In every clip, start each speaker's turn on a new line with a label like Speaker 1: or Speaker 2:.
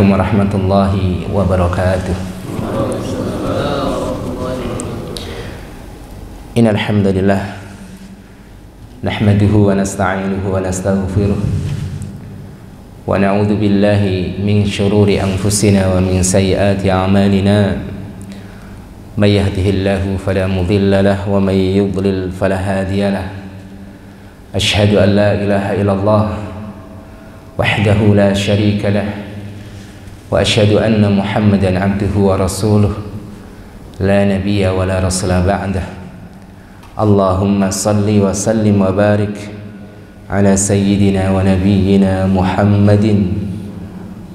Speaker 1: Assalamualaikum warahmatullahi wabarakatuh. Innal hamdalillah nahmaduhu wa nasta'inuhu wa nastaghfiruh wa na'udzu billahi min shururi anfusina wa min sayyiati a'malina. May yahdihillahu fala mudilla lahu wa may yudlil fala hadiya lahu. Asyhadu an la ilaha illallah wahdahu la syarika lahu wa asyhadu anna Muhammadan abduhu wa rasuluh la nabiyya wa la rasula ba'dah. Allahumma salli wa sallim wa barik ala sayyidina wa nabiyyina Muhammadin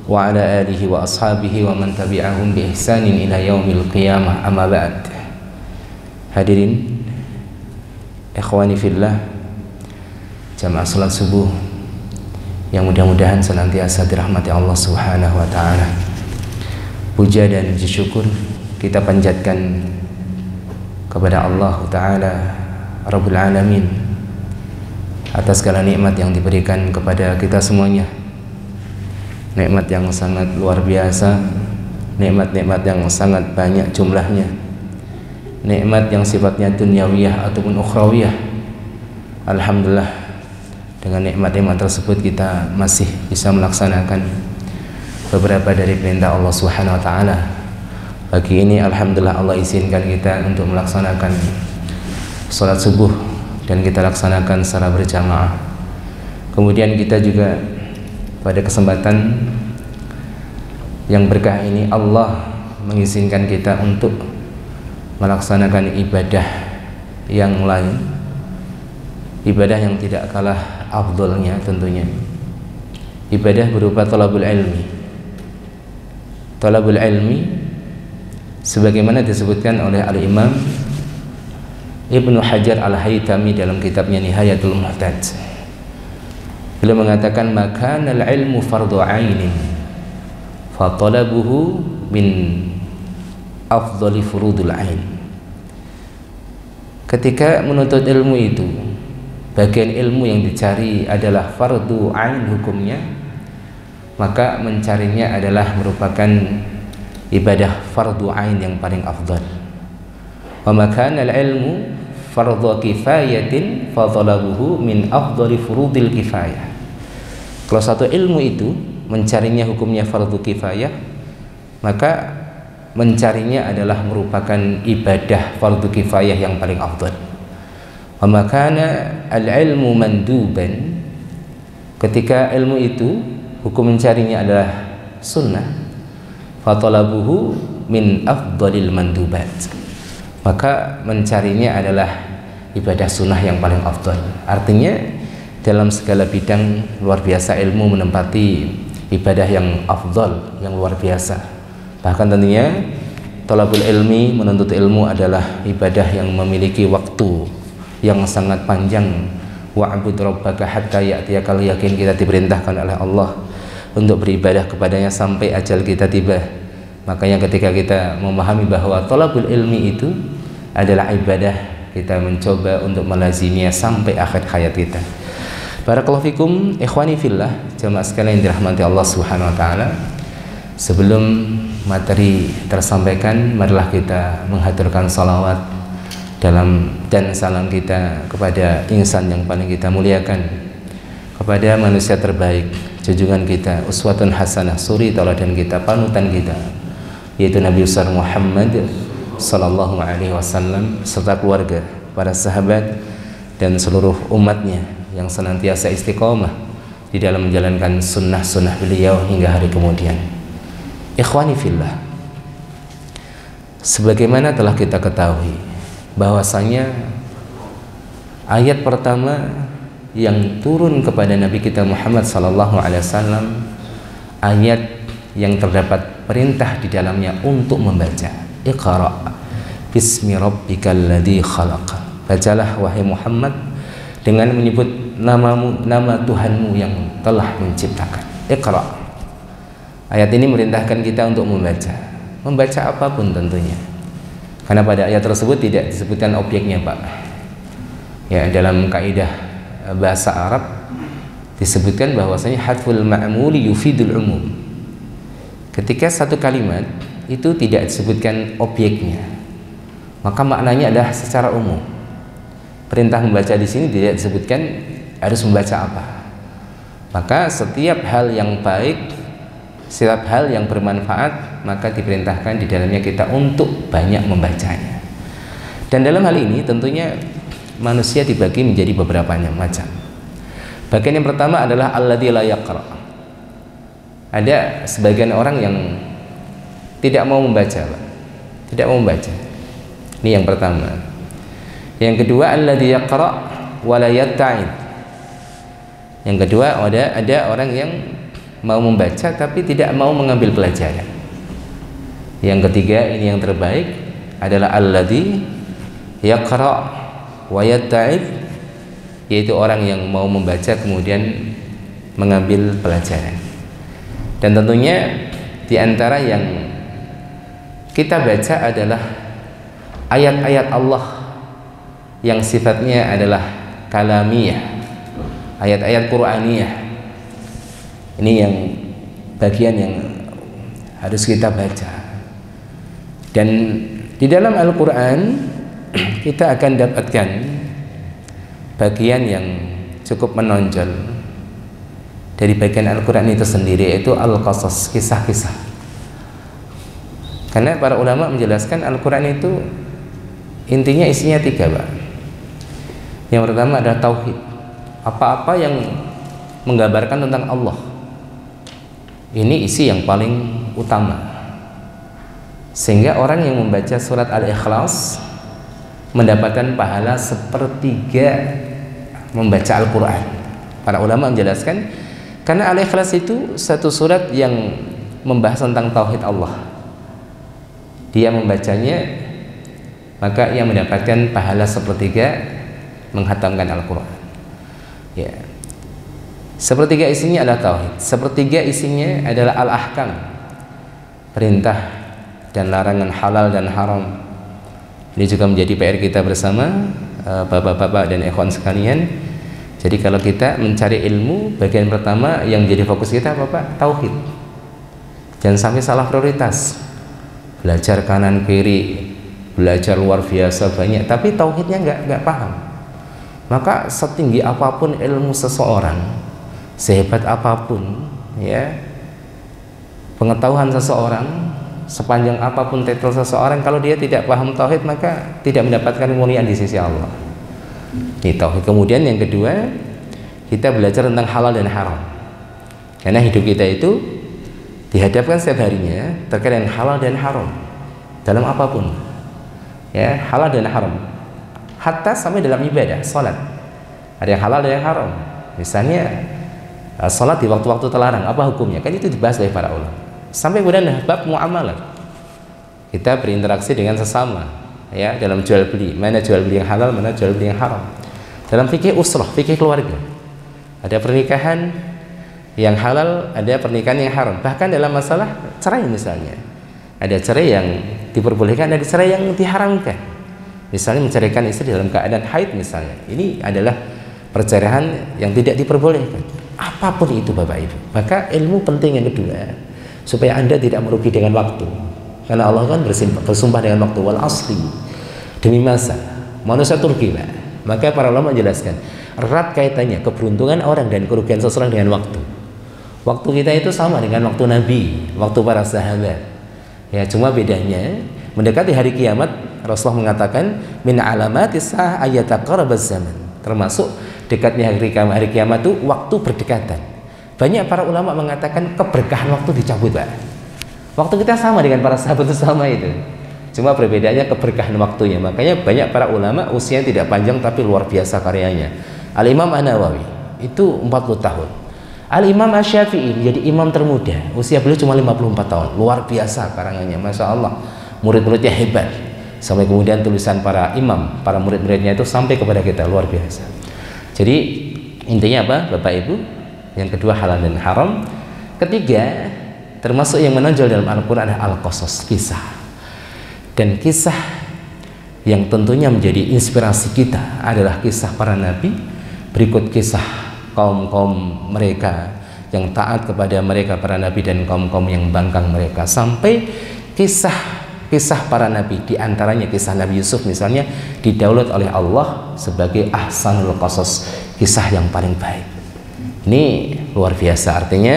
Speaker 1: wa ala alihi wa ashabihi wa man tabi'ahum bi ihsanin ila yaumil qiyamah, amma ba'd. Hadirin ikhwani fillah, jamaah salat subuh yang mudah-mudahan senantiasa dirahmati Allah Subhanahu wa taala. Puja dan puji syukur kita panjatkan kepada Allah taala Rabbul Alamin atas segala nikmat yang diberikan kepada kita semuanya. Nikmat yang sangat luar biasa, nikmat-nikmat yang sangat banyak jumlahnya, nikmat yang sifatnya dunyawiyah ataupun ukhrawiyah. Alhamdulillah, dengan nikmat-nikmat tersebut kita masih bisa melaksanakan beberapa dari perintah Allah Subhanahu wa taala. Pagi ini alhamdulillah Allah izinkan kita untuk melaksanakan salat subuh dan kita laksanakan secara berjamaah. Kemudian kita juga pada kesempatan yang berkah ini Allah mengizinkan kita untuk melaksanakan ibadah yang lain, ibadah yang tidak kalah afdolnya tentunya, ibadah berupa talabul ilmi. Talabul ilmi sebagaimana disebutkan oleh Al-Imam Ibnu Hajar Al-Haytami dalam kitabnya Nihayatul Muhtaj. Beliau mengatakan makanal ilmu fardhu ainin fa talabuhu min afdhali furudul ain. Ketika menuntut ilmu itu, bagian ilmu yang dicari adalah fardu ain hukumnya, maka mencarinya adalah merupakan ibadah fardu ain yang paling afdal. Wa makana al-ilmu fardhu kifayatin fa talabuhu min afdali furudil kifayah. Kalau satu ilmu itu mencarinya hukumnya fardu kifayah, maka mencarinya adalah merupakan ibadah fardu kifayah yang paling afdal. Wa makana al-ilmu manduban, ketika ilmu itu hukum mencarinya adalah sunnah, fatalabuhu min afdalil mandubat, maka mencarinya adalah ibadah sunnah yang paling afdal. Artinya dalam segala bidang luar biasa ilmu menempati ibadah yang afdal, yang luar biasa. Bahkan tentunya talabul ilmi, menuntut ilmu adalah ibadah yang memiliki waktu yang sangat panjang. Wa'bud rabbaka hatta ya'tiyakal yakin, kita diperintahkan oleh Allah untuk beribadah kepadanya sampai ajal kita tiba. Makanya ketika kita memahami bahwa talabul ilmi itu adalah ibadah, kita mencoba untuk melaziminya sampai akhir hayat kita. Barakallahu fikum ikhwani fillah, jamaah sekalian yang dirahmati Allah Subhanahu wa taala. Sebelum materi tersampaikan, marilah kita menghaturkan salawat dan salam kita kepada insan yang paling kita muliakan, kepada manusia terbaik, junjungan kita, uswatun hasanah, suri tauladan kita, panutan kita, yaitu Nabi besar Muhammad sallallahu alaihi wasallam, serta keluarga, para sahabat dan seluruh umatnya yang senantiasa istiqomah di dalam menjalankan sunnah-sunnah beliau hingga hari kemudian. Ikhwani fillah, sebagaimana telah kita ketahui bahwasanya ayat pertama yang turun kepada Nabi kita Muhammad sallallahu alaihi wasallam, ayat yang terdapat perintah di dalamnya untuk membaca. Iqra bismi rabbikal ladzi khalaq. Bacalah wahai Muhammad dengan menyebut namamu, nama Tuhanmu yang telah menciptakan. Iqra. Ayat ini merintahkan kita untuk membaca apapun tentunya. Karena pada ayat tersebut tidak disebutkan objeknya, Pak. Ya, dalam kaidah bahasa Arab disebutkan bahwasanya hadful ma'muli yufidul umum. ketika satu kalimat itu tidak disebutkan objeknya, maka maknanya adalah secara umum. Perintah membaca di sini tidak disebutkan harus membaca apa. Maka setiap hal yang baik, setiap hal yang bermanfaat, maka diperintahkan di dalamnya kita untuk banyak membacanya. Dan dalam hal ini tentunya manusia dibagi menjadi beberapa macam. Bagian yang pertama adalah alladzi la yaqra. Ada sebagian orang yang tidak mau membaca, Pak. Tidak mau membaca. Ini yang pertama. Yang kedua alladzi yaqra wa la yatta'id. Yang kedua ada orang yang mau membaca tapi tidak mau mengambil pelajaran. Yang ketiga, ini yang terbaik, adalah alladzi yaqra wa yatta'id, yaitu orang yang mau membaca kemudian mengambil pelajaran. Dan tentunya di antara yang kita baca adalah ayat-ayat Allah yang sifatnya adalah kalamiyah, ayat-ayat Qur'aniyah. Ini yang bagian yang harus kita baca. Dan di dalam Al-Quran kita akan dapatkan bagian yang cukup menonjol dari bagian Al-Quran itu sendiri, yaitu Al-Qasas, kisah-kisah. Karena para ulama menjelaskan Al-Quran itu intinya isinya 3, Pak. Yang pertama adalah tauhid, apa-apa yang menggambarkan tentang Allah. Ini isi yang paling utama, sehingga orang yang membaca surat Al-Ikhlas mendapatkan pahala sepertiga membaca Al-Quran. Para ulama menjelaskan karena Al-Ikhlas itu satu surat yang membahas tentang tauhid Allah. Dia membacanya, maka ia mendapatkan pahala sepertiga menghatamkan Al-Quran. Ya. Sepertiga isinya adalah tauhid, sepertiga isinya adalah al-ahkam, perintah dan larangan halal dan haram. Ini juga menjadi PR kita bersama, bapak-bapak dan ikhwan sekalian. Jadi kalau kita mencari ilmu, bagian pertama yang menjadi fokus kita apa, Pak? Tauhid. Jangan sampai salah prioritas. Belajar kanan kiri, belajar luar biasa banyak, tapi tauhidnya nggak paham. Maka setinggi apapun ilmu seseorang, sehebat apapun ya pengetahuan seseorang, sepanjang apapun titel seseorang, kalau dia tidak paham tauhid maka tidak mendapatkan kemuliaan di sisi Allah. Ini tauhid. Kemudian yang kedua, kita belajar tentang halal dan haram, karena hidup kita itu dihadapkan setiap harinya terkait dengan halal dan haram dalam apapun, ya, halal dan haram, hatta sampai dalam ibadah, salat ada yang halal dan yang haram. Misalnya salat di waktu-waktu terlarang, apa hukumnya? Kan itu dibahas oleh para ulama. Sampai kemudian bab muamalah, kita berinteraksi dengan sesama, ya, dalam jual beli, mana jual beli yang halal, mana jual beli yang haram. Dalam fikih usrah, fikih keluarga, ada pernikahan yang halal, ada pernikahan yang haram. Bahkan dalam masalah cerai misalnya, ada cerai yang diperbolehkan, ada cerai yang diharamkan. Misalnya menceraikan istri dalam keadaan haid misalnya, ini adalah perceraian yang tidak diperbolehkan. Apapun itu Bapak Ibu, maka ilmu penting yang kedua, supaya Anda tidak merugi dengan waktu. Karena Allah kan bersumpah dengan waktu, wal asli, demi masa manusia turki, Pak. Maka para ulama menjelaskan erat kaitannya keberuntungan orang dan kerugian seseorang dengan waktu. Waktu kita itu sama dengan waktu Nabi, waktu para sahabat. Ya, cuma bedanya mendekati hari kiamat, Rasulullah mengatakan min alamatis sa'ah ayataqarabaz zaman. Termasuk dekatnya hari kiamat itu waktu berdekatan. Banyak para ulama mengatakan keberkahan waktu dicabut, Pak. Waktu kita sama dengan para sahabat itu sama itu. Cuma perbedaannya keberkahan waktunya. Makanya banyak para ulama usianya tidak panjang tapi luar biasa karyanya. Al-Imam An-Nawawi itu 40 tahun. Al-Imam Asy-Syafi'i menjadi imam termuda, usia beliau cuma 54 tahun. Luar biasa karangannya, Masya Allah. Murid-muridnya hebat. Sampai kemudian tulisan para imam, para murid-muridnya itu sampai kepada kita, luar biasa. Jadi intinya apa Bapak Ibu? Yang kedua halal dan haram. Ketiga, termasuk yang menonjol dalam Al-Quran adalah Al-Qasas, kisah. Dan kisah yang tentunya menjadi inspirasi kita adalah kisah para nabi, berikut kisah kaum-kaum mereka yang taat kepada mereka para nabi dan kaum-kaum yang membangkang mereka, sampai kisah para nabi, diantaranya kisah Nabi Yusuf misalnya, didaulat oleh Allah sebagai ahsanul qasas, kisah yang paling baik. Ini luar biasa. Artinya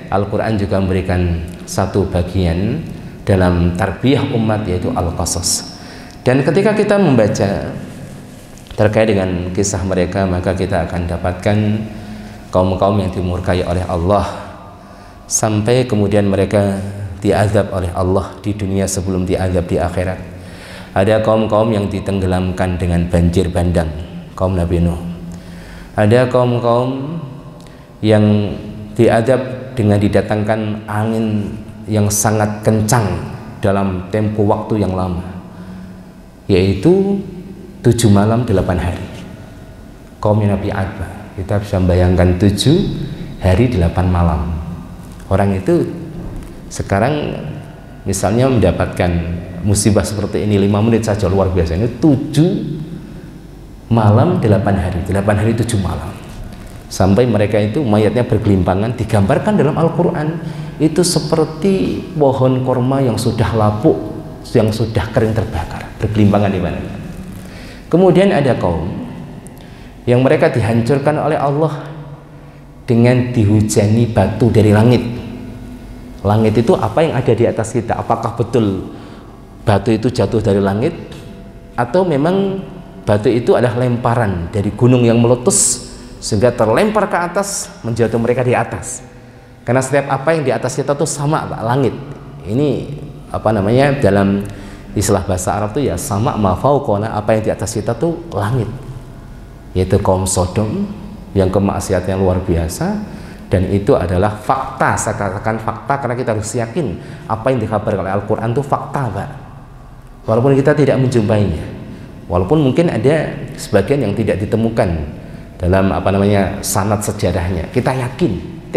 Speaker 1: Al-Quran juga memberikan satu bagian dalam tarbiyah umat, yaitu al-qasas. Dan ketika kita membaca terkait dengan kisah mereka, maka kita akan dapatkan kaum-kaum yang dimurkai oleh Allah, sampai kemudian mereka diazab oleh Allah di dunia sebelum diazab di akhirat. Ada kaum-kaum yang ditenggelamkan dengan banjir bandang, kaum Nabi Nuh. Ada kaum-kaum yang diazab dengan didatangkan angin yang sangat kencang dalam tempo waktu yang lama, yaitu 7 malam 8 hari. Kaum Nabi Ad, kita bisa membayangkan 7 hari 8 malam. Orang itu sekarang misalnya mendapatkan musibah seperti ini 5 menit saja luar biasa. Ini 7 malam 8 hari, 8 hari 7 malam, sampai mereka itu mayatnya bergelimpangan. Digambarkan dalam Al-Quran itu seperti pohon korma yang sudah lapuk, yang sudah kering terbakar, bergelimpangan di mana-mana. Kemudian ada kaum yang mereka dihancurkan oleh Allah dengan dihujani batu dari langit. Langit itu apa yang ada di atas kita? Apakah betul batu itu jatuh dari langit, atau memang batu itu adalah lemparan dari gunung yang meletus sehingga terlempar ke atas, menjatuh mereka di atas? Karena setiap apa yang di atas kita itu sama, Pak, langit. Ini apa namanya, dalam istilah bahasa Arab itu ya sama ma fauqona, apa yang di atas kita tuh langit. Yaitu kaum Sodom yang kemaksiatan luar biasa, dan itu adalah fakta. Saya katakan fakta karena kita harus yakin apa yang dikabarkan oleh Al-Quran itu fakta, Pak, walaupun kita tidak menjumpainya, walaupun mungkin ada sebagian yang tidak ditemukan dalam apa namanya sanad sejarahnya. Kita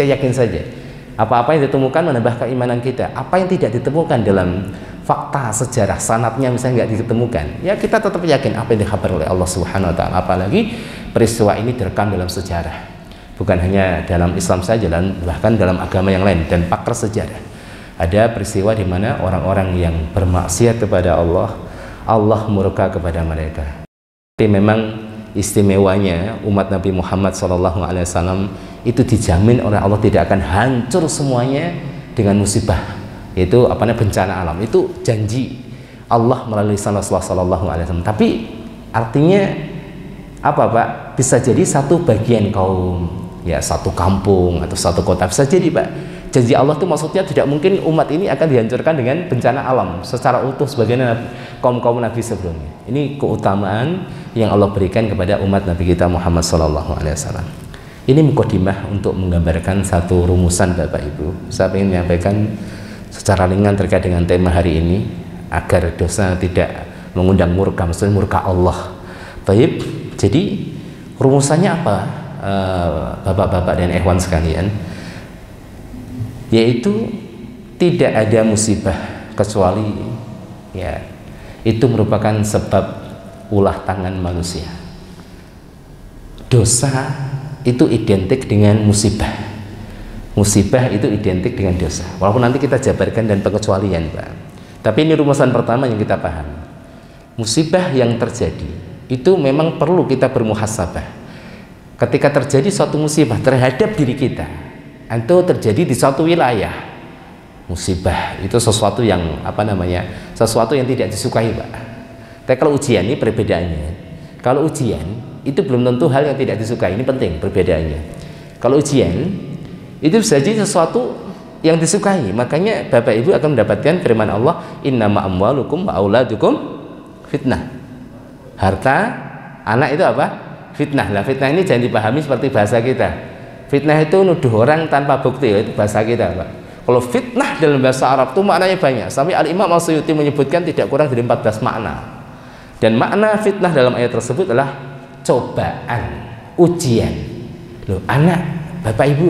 Speaker 1: yakin saja apa-apa yang ditemukan menambah keimanan kita. Apa yang tidak ditemukan dalam fakta sejarah, sanadnya misalnya nggak ditemukan, ya kita tetap yakin apa yang dikabarkan oleh Allah Subhanahu Wa Taala. Apalagi peristiwa ini direkam dalam sejarah, bukan hanya dalam Islam saja, dan bahkan dalam agama yang lain dan pakar sejarah. Ada peristiwa di mana orang-orang yang bermaksiat kepada Allah, Allah murka kepada mereka. Tapi memang istimewanya umat Nabi Muhammad SAW itu dijamin oleh Allah tidak akan hancur semuanya dengan musibah, yaitu apa namanya bencana alam. Itu janji Allah melalui Rasulullah SAW. Tapi artinya apa, Pak? Bisa jadi satu bagian kaum, ya satu kampung atau satu kota, bisa jadi, Pak. Janji Allah itu maksudnya tidak mungkin umat ini akan dihancurkan dengan bencana alam secara utuh sebagaimana kaum-kaum Nabi sebelumnya. Ini keutamaan yang Allah berikan kepada umat Nabi kita Muhammad SAW. Ini mukadimah untuk menggambarkan satu rumusan, Bapak Ibu. Saya ingin menyampaikan secara ringan terkait dengan tema hari ini agar dosa tidak mengundang murka, maksudnya murka Allah. Baik, jadi rumusannya apa, Bapak-bapak dan ikhwan sekalian? Yaitu tidak ada musibah kecuali ya itu merupakan sebab ulah tangan manusia. Dosa itu identik dengan musibah, musibah itu identik dengan dosa, walaupun nanti kita jabarkan dan pengecualian, Pak. Tapi ini rumusan pertama yang kita paham. Musibah yang terjadi itu memang perlu kita bermuhasabah. Ketika terjadi suatu musibah terhadap diri kita, atau terjadi di suatu wilayah, musibah itu sesuatu yang apa namanya, sesuatu yang tidak disukai, Pak. Tapi kalau ujian ini perbedaannya. Kalau ujian itu belum tentu hal yang tidak disukai, ini penting perbedaannya. Kalau ujian itu bisa jadi sesuatu yang disukai, makanya Bapak Ibu akan mendapatkan firman Allah, innama amwalukum wa auladukum fitnah. Harta anak itu apa? Fitnah. Lah fitnah ini jangan dipahami seperti bahasa kita. Fitnah itu nuduh orang tanpa bukti, itu bahasa kita, Pak. Kalau fitnah dalam bahasa Arab itu maknanya banyak. Sampai Al-Imam Al-Suyuti menyebutkan tidak kurang dari 14 makna. Dan makna fitnah dalam ayat tersebut adalah cobaan, ujian. Loh, anak, Bapak Ibu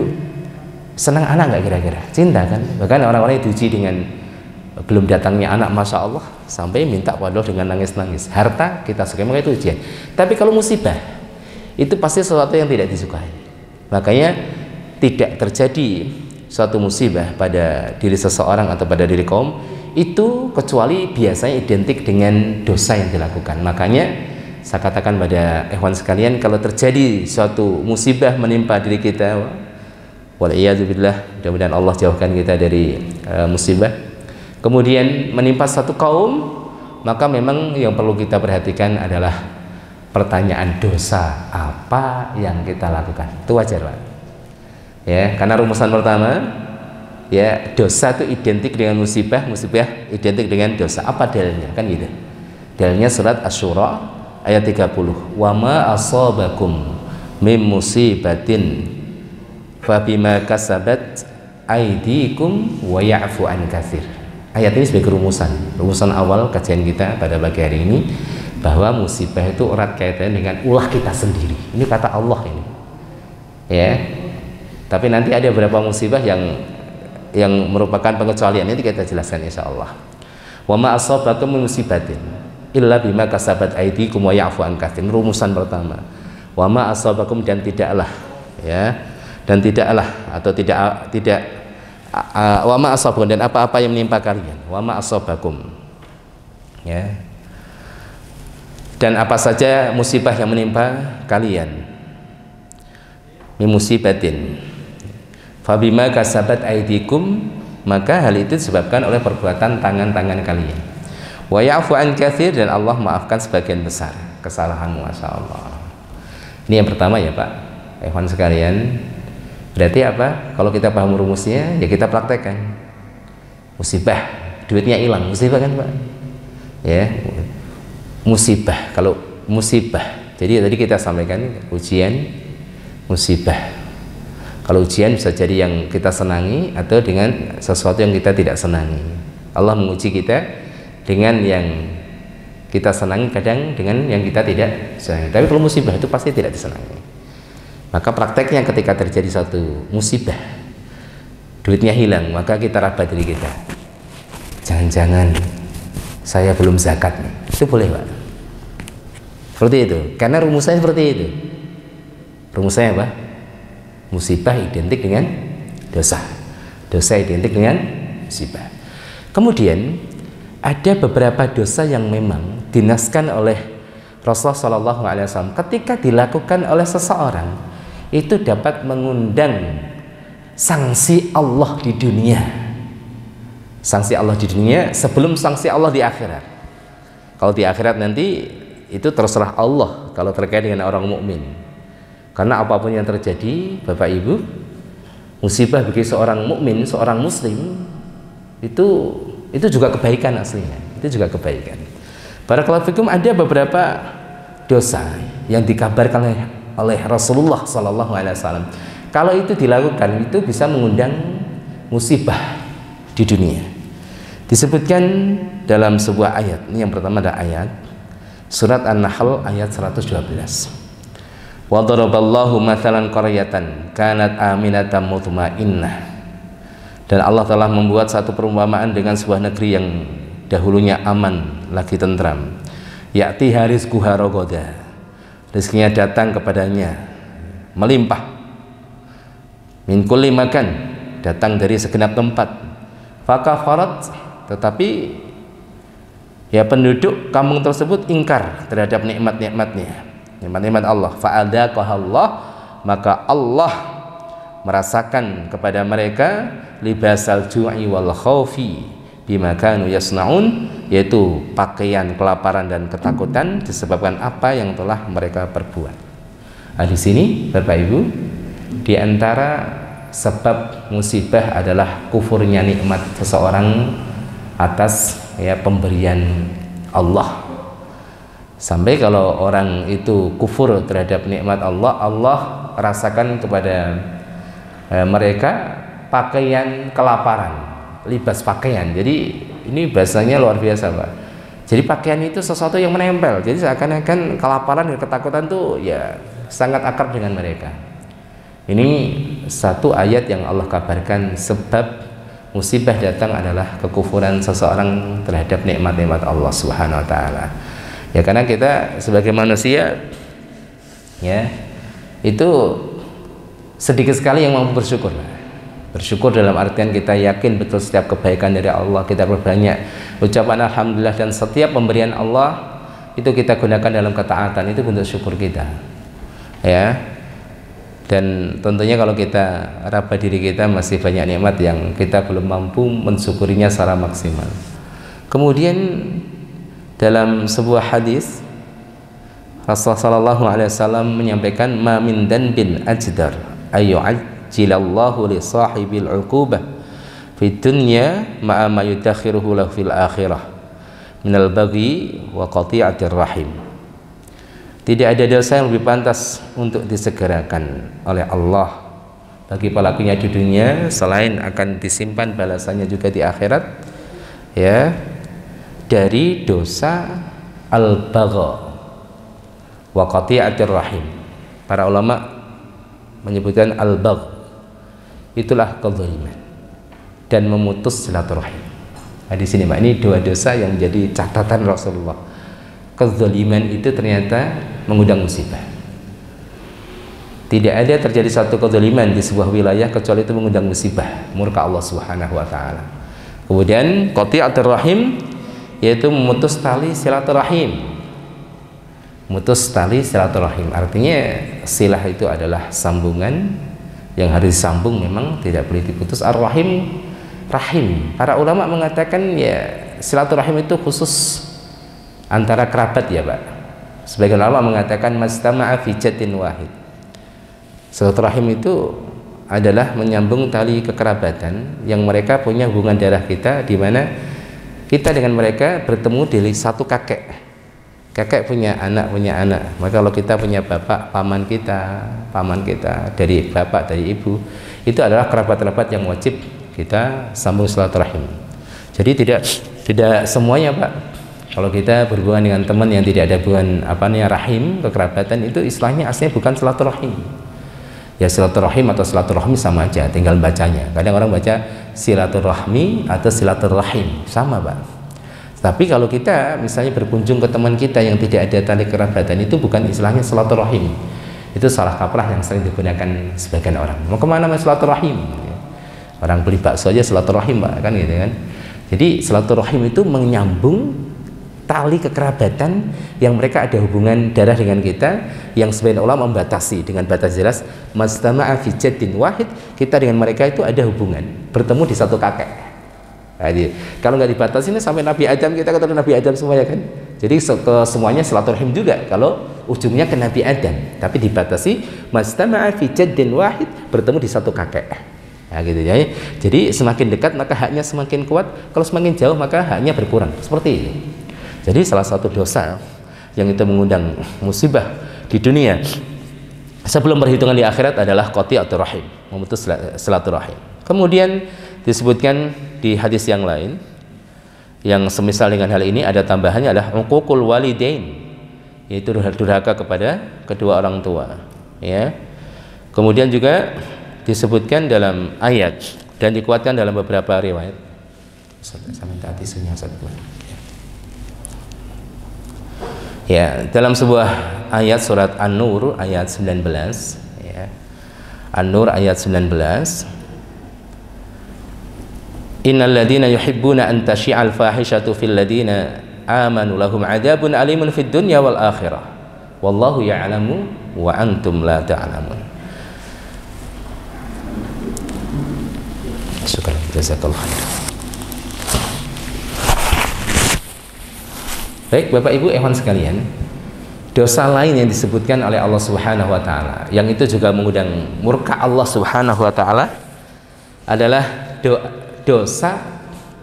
Speaker 1: senang anak nggak kira-kira? Cinta kan? Bahkan orang-orang yang diuji dengan belum datangnya anak, Masya Allah, sampai minta pada dengan nangis-nangis. Harta kita sukai, maka itu ujian. Tapi kalau musibah, itu pasti sesuatu yang tidak disukai. Makanya tidak terjadi suatu musibah pada diri seseorang atau pada diri kaum itu kecuali biasanya identik dengan dosa yang dilakukan. Makanya saya katakan pada ikhwan sekalian, kalau terjadi suatu musibah menimpa diri kita, wal'iyadzubillah, mudah-mudahan Allah jauhkan kita dari musibah, kemudian menimpa satu kaum, maka memang yang perlu kita perhatikan adalah pertanyaan dosa apa yang kita lakukan. Itu wajar, Pak. Ya, karena rumusan pertama, ya, dosa itu identik dengan musibah, musibah identik dengan dosa. Apa dalilnya? Kan gitu. Dalilnya surat Asy-Syura ayat 30. Wa ma asabakum mim musibatin fabima kasabat aydikum wa ya'fu an katsir. Ayat ini sebagai rumusan awal kajian kita pada pagi hari ini, bahwa musibah itu erat kaitannya dengan ulah kita sendiri. Ini kata Allah ini. Ya. Tapi nanti ada beberapa musibah yang merupakan pengecualian, ini kita jelaskan insyaallah. Wa ma asabakum min musibatin illa bima kasabat aydikum wa ya'fu an katsir. Rumusan pertama. Wa ma asabakum, dan tidaklah, ya, dan tidaklah atau tidak wa ma asabakum, dan apa-apa yang menimpa kalian. Wa ma asabakum, ya, dan apa saja musibah yang menimpa kalian, min musibatin fabima kasabat aydikum, maka hal itu disebabkan oleh perbuatan tangan-tangan kalian. Wa ya'fu an katsir, dan Allah maafkan sebagian besar kesalahanmu. Masyaallah. Ini yang pertama ya Pak, ikhwan sekalian. Berarti apa? Kalau kita paham rumusnya, ya kita praktekkan. Musibah, duitnya hilang, musibah kan Pak? Ya, musibah. Kalau musibah, jadi tadi kita sampaikan ujian, musibah. Kalau ujian bisa jadi yang kita senangi atau dengan sesuatu yang kita tidak senangi. Allah menguji kita dengan yang kita senangi, kadang dengan yang kita tidak senangi. Tapi kalau musibah itu pasti tidak disenangi. Maka prakteknya ketika terjadi satu musibah, duitnya hilang, maka kita raba diri kita. Jangan-jangan saya belum zakat nih. Itu boleh Pak. Seperti itu. Karena rumusnya seperti itu. Rumusnya apa? Musibah identik dengan dosa. Dosa identik dengan musibah. Kemudian ada beberapa dosa yang memang dinaskan oleh Rasulullah SAW ketika dilakukan oleh seseorang itu dapat mengundang sanksi Allah di dunia. Sanksi Allah di dunia sebelum sanksi Allah di akhirat. Kalau di akhirat nanti itu terserah Allah kalau terkait dengan orang mukmin. Karena apapun yang terjadi, Bapak Ibu, musibah bagi seorang mukmin, seorang muslim, itu juga kebaikan aslinya. Itu juga kebaikan. Barakallahu fikum, ada beberapa dosa yang dikabarkan oleh Rasulullah SAW. Kalau itu dilakukan, itu bisa mengundang musibah di dunia. Disebutkan dalam sebuah ayat. Ini yang pertama ada ayat surat An-Nahl ayat 112. Wa daraballahu mathalan qaryatan kanat aminatan mutmainnah. Dan Allah telah membuat satu perumpamaan dengan sebuah negeri yang dahulunya aman, lagi tentram. Ya'ti harizquha ragadan. Rizkinya datang kepadanya melimpah. Min kulli makan, datang dari segenap tempat. Fakafarat, tetapi ya penduduk kampung tersebut ingkar terhadap nikmat-nikmatnya, nikmat-nikmat Allah. Fa'adaqahallah, maka Allah merasakan kepada mereka libasal ju'i wal khaufi bima kanu yasnaun, yaitu pakaian kelaparan dan ketakutan disebabkan apa yang telah mereka perbuat. Nah, di sini Bapak Ibu, di antara sebab musibah adalah kufurnya nikmat seseorang atas ya pemberian Allah. Sampai kalau orang itu kufur terhadap nikmat Allah, Allah rasakan kepada mereka pakaian kelaparan, libas pakaian. Jadi ini bahasanya luar biasa Pak. Jadi pakaian itu sesuatu yang menempel. Jadi seakan-akan kelaparan dan ketakutan tuh ya sangat akrab dengan mereka. Ini satu ayat yang Allah kabarkan sebab musibah datang adalah kekufuran seseorang terhadap nikmat-nikmat Allah Subhanahu wa taala. Ya karena kita sebagai manusia ya itu sedikit sekali yang mampu bersyukur. Bersyukur dalam artian kita yakin betul setiap kebaikan dari Allah, kita berbanyak ucapan alhamdulillah, dan setiap pemberian Allah itu kita gunakan dalam ketaatan, itu bentuk syukur kita, ya. Dan tentunya kalau kita raba diri kita masih banyak nikmat yang kita belum mampu mensyukurinya secara maksimal. Kemudian dalam sebuah hadis Rasulullah SAW menyampaikan, ma min danbin ajdar ayyu'ajjilallahu li sahibil 'uqubah fid dunya ma'a ma yudakhiruhu lahu fil akhirah minal baghi wa qati'atir rahim. Tidak ada dosa yang lebih pantas untuk disegerakan oleh Allah bagi pelakunya di dunia selain akan disimpan balasannya juga di akhirat, ya, dari dosa al-bagha wa qati'atir rahim. Para ulama menyebutkan al-bagh itulah kezaliman dan memutus silaturahim. Nah, di sini Pak, ini dua dosa yang menjadi catatan Rasulullah. Kezaliman itu ternyata mengundang musibah. Tidak ada terjadi satu kezaliman di sebuah wilayah kecuali itu mengundang musibah, murka Allah Subhanahu wa taala. Kemudian qati'atur rahim yaitu memutus tali silaturahim. Mutus tali silaturahim artinya silah itu adalah sambungan yang harus disambung, memang tidak boleh diputus. Ar-rahim, rahim, para ulama mengatakan ya silaturahim itu khusus antara kerabat, ya Pak. Sebagian ulama mengatakan mastama'a fi jaddin wahid. Silaturahim itu adalah menyambung tali kekerabatan yang mereka punya hubungan darah kita, di mana kita dengan mereka bertemu di satu kakek. Kakek punya anak, maka kalau kita punya bapak, paman kita dari bapak, dari ibu, itu adalah kerabat-kerabat yang wajib kita sambung silaturahim. Jadi tidak semuanya Pak. Kalau kita berhubungan dengan teman yang tidak ada hubungan rahim, kekerabatan, itu istilahnya aslinya bukan silaturahim. Ya silaturahim atau silaturahmi sama aja, tinggal bacanya. Kadang orang baca silaturahmi atau silaturahim, sama Pak. Tapi kalau kita misalnya berkunjung ke teman kita yang tidak ada tali kerabatan, itu bukan istilahnya silaturahim. Itu salah kaprah yang sering digunakan sebagian orang. Mau kemana mas silaturahim? Orang beli bakso aja silaturahim Pak, kan gitu kan. Jadi silaturahim itu menyambung tali kekerabatan yang mereka ada hubungan darah dengan kita, yang sebagian ulama membatasi dengan batas jelas mastama'a fi jaddin wahid, kita dengan mereka itu ada hubungan, bertemu di satu kakek. Jadi, kalau nggak dibatasi ini sampai Nabi Adam, kita ketemu Nabi Adam semuanya kan. Jadi ke semuanya silaturahim juga kalau ujungnya ke Nabi Adam, tapi dibatasi mastama'a fi jaddin wahid, bertemu di satu kakek. Nah, gitu ya. Jadi semakin dekat maka haknya semakin kuat, kalau semakin jauh maka haknya berkurang. Seperti ini. Jadi salah satu dosa yang itu mengundang musibah di dunia sebelum perhitungan di akhirat adalah qati'atur rahim, memutus silaturahim. Kemudian disebutkan di hadis yang lain yang semisal dengan hal ini, ada tambahannya adalah uququl walidain, yaitu durhaka kepada kedua orang tua, ya. Kemudian juga disebutkan dalam ayat dan dikuatkan dalam beberapa riwayat. Saya minta tisunya satu. Ya, dalam sebuah ayat surat An-Nur ayat 19, ya. An-Nur ayat 19. Innal ladzina yuhibbuna an tashi'al fahishatu fil ladzina amanu lahum 'adzabun alimun fid dunya wal akhirah wallahu ya'lamu wa antum la ta'lamun. Syukran, jazakallahu khair. Baik Bapak Ibu ikhwan sekalian, dosa lain yang disebutkan oleh Allah Subhanahu wa taala yang itu juga mengundang murka Allah Subhanahu wa taala adalah dosa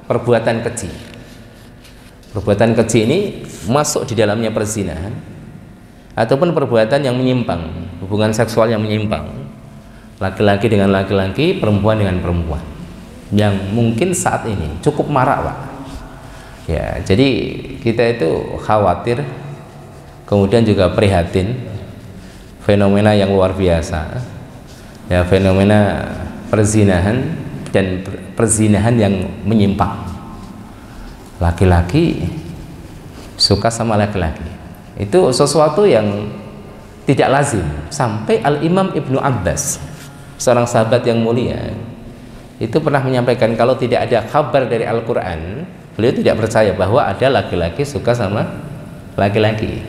Speaker 1: perbuatan keji. Perbuatan keji ini masuk di dalamnya perzinahan ataupun perbuatan yang menyimpang, hubungan seksual yang menyimpang, laki-laki dengan laki-laki, perempuan dengan perempuan, yang mungkin saat ini cukup marak Pak. Ya, jadi kita itu khawatir, kemudian juga prihatin fenomena yang luar biasa, ya, fenomena perzinahan dan perzinahan yang menyimpang. Laki-laki suka sama laki-laki, itu sesuatu yang tidak lazim. Sampai Al-Imam Ibnu Abbas seorang sahabat yang mulia itu pernah menyampaikan kalau tidak ada kabar dari Al-Quran, beliau tidak percaya bahwa ada laki-laki suka sama laki-laki.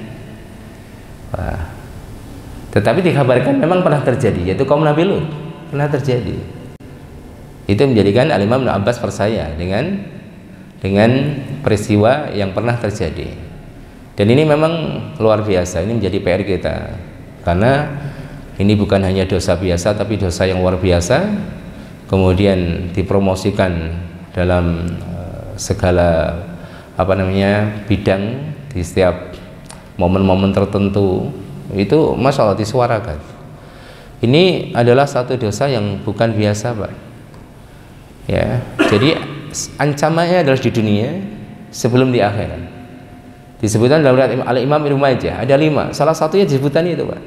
Speaker 1: Tetapi dikabarkan memang pernah terjadi, yaitu kaum Nabi Lut pernah terjadi. Itu menjadikan Al-Imam Ibnu Abbas percaya dengan peristiwa yang pernah terjadi. Dan ini memang luar biasa, ini menjadi PR kita, karena ini bukan hanya dosa biasa tapi dosa yang luar biasa, kemudian dipromosikan dalam segala bidang, di setiap momen-momen tertentu itu Masya Allah disuarakan. Ini adalah satu dosa yang bukan biasa, Pak. Ya, jadi ancamannya adalah di dunia sebelum di akhirat. Disebutkan dalam Al-Imam Ibnu Majah ada 5, salah satunya disebutkan itu, Pak,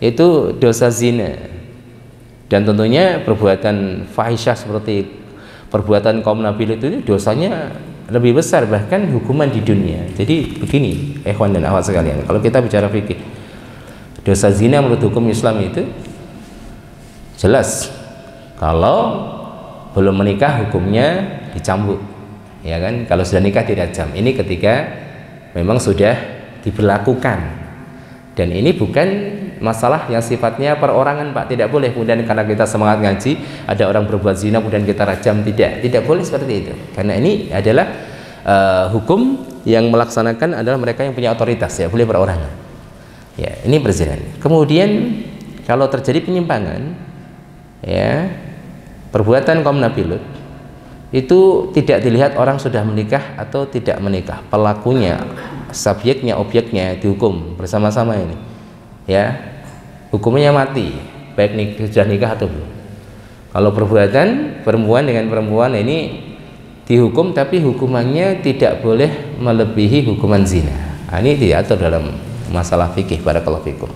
Speaker 1: itu dosa zina. Dan tentunya perbuatan fahisyah seperti perbuatan kaum Nabi itu dosanya lebih besar, bahkan hukuman di dunia. Jadi begini, ikhwan dan akhwat sekalian, kalau kita bicara fikih, dosa zina menurut hukum Islam itu jelas, kalau belum menikah hukumnya dicambuk, ya kan? Kalau sudah nikah dirajam. Ini ketika memang sudah diberlakukan, dan ini bukan masalah yang sifatnya perorangan, Pak. Tidak boleh kemudian karena kita semangat ngaji ada orang berbuat zina kemudian kita rajam, tidak boleh seperti itu, karena ini adalah hukum yang melaksanakan adalah mereka yang punya otoritas, ya boleh perorangan. Ya, ini berzina. Kemudian kalau terjadi penyimpangan, ya, perbuatan kaum Nabi Lut itu tidak dilihat orang sudah menikah atau tidak menikah, pelakunya, subjeknya, objeknya dihukum bersama-sama ini. Ya, hukumnya mati, baik sudah nikah atau belum. Kalau perbuatan perempuan dengan perempuan ini dihukum, tapi hukumannya tidak boleh melebihi hukuman zina. Ini diatur dalam masalah fikih, barakallahu fikum.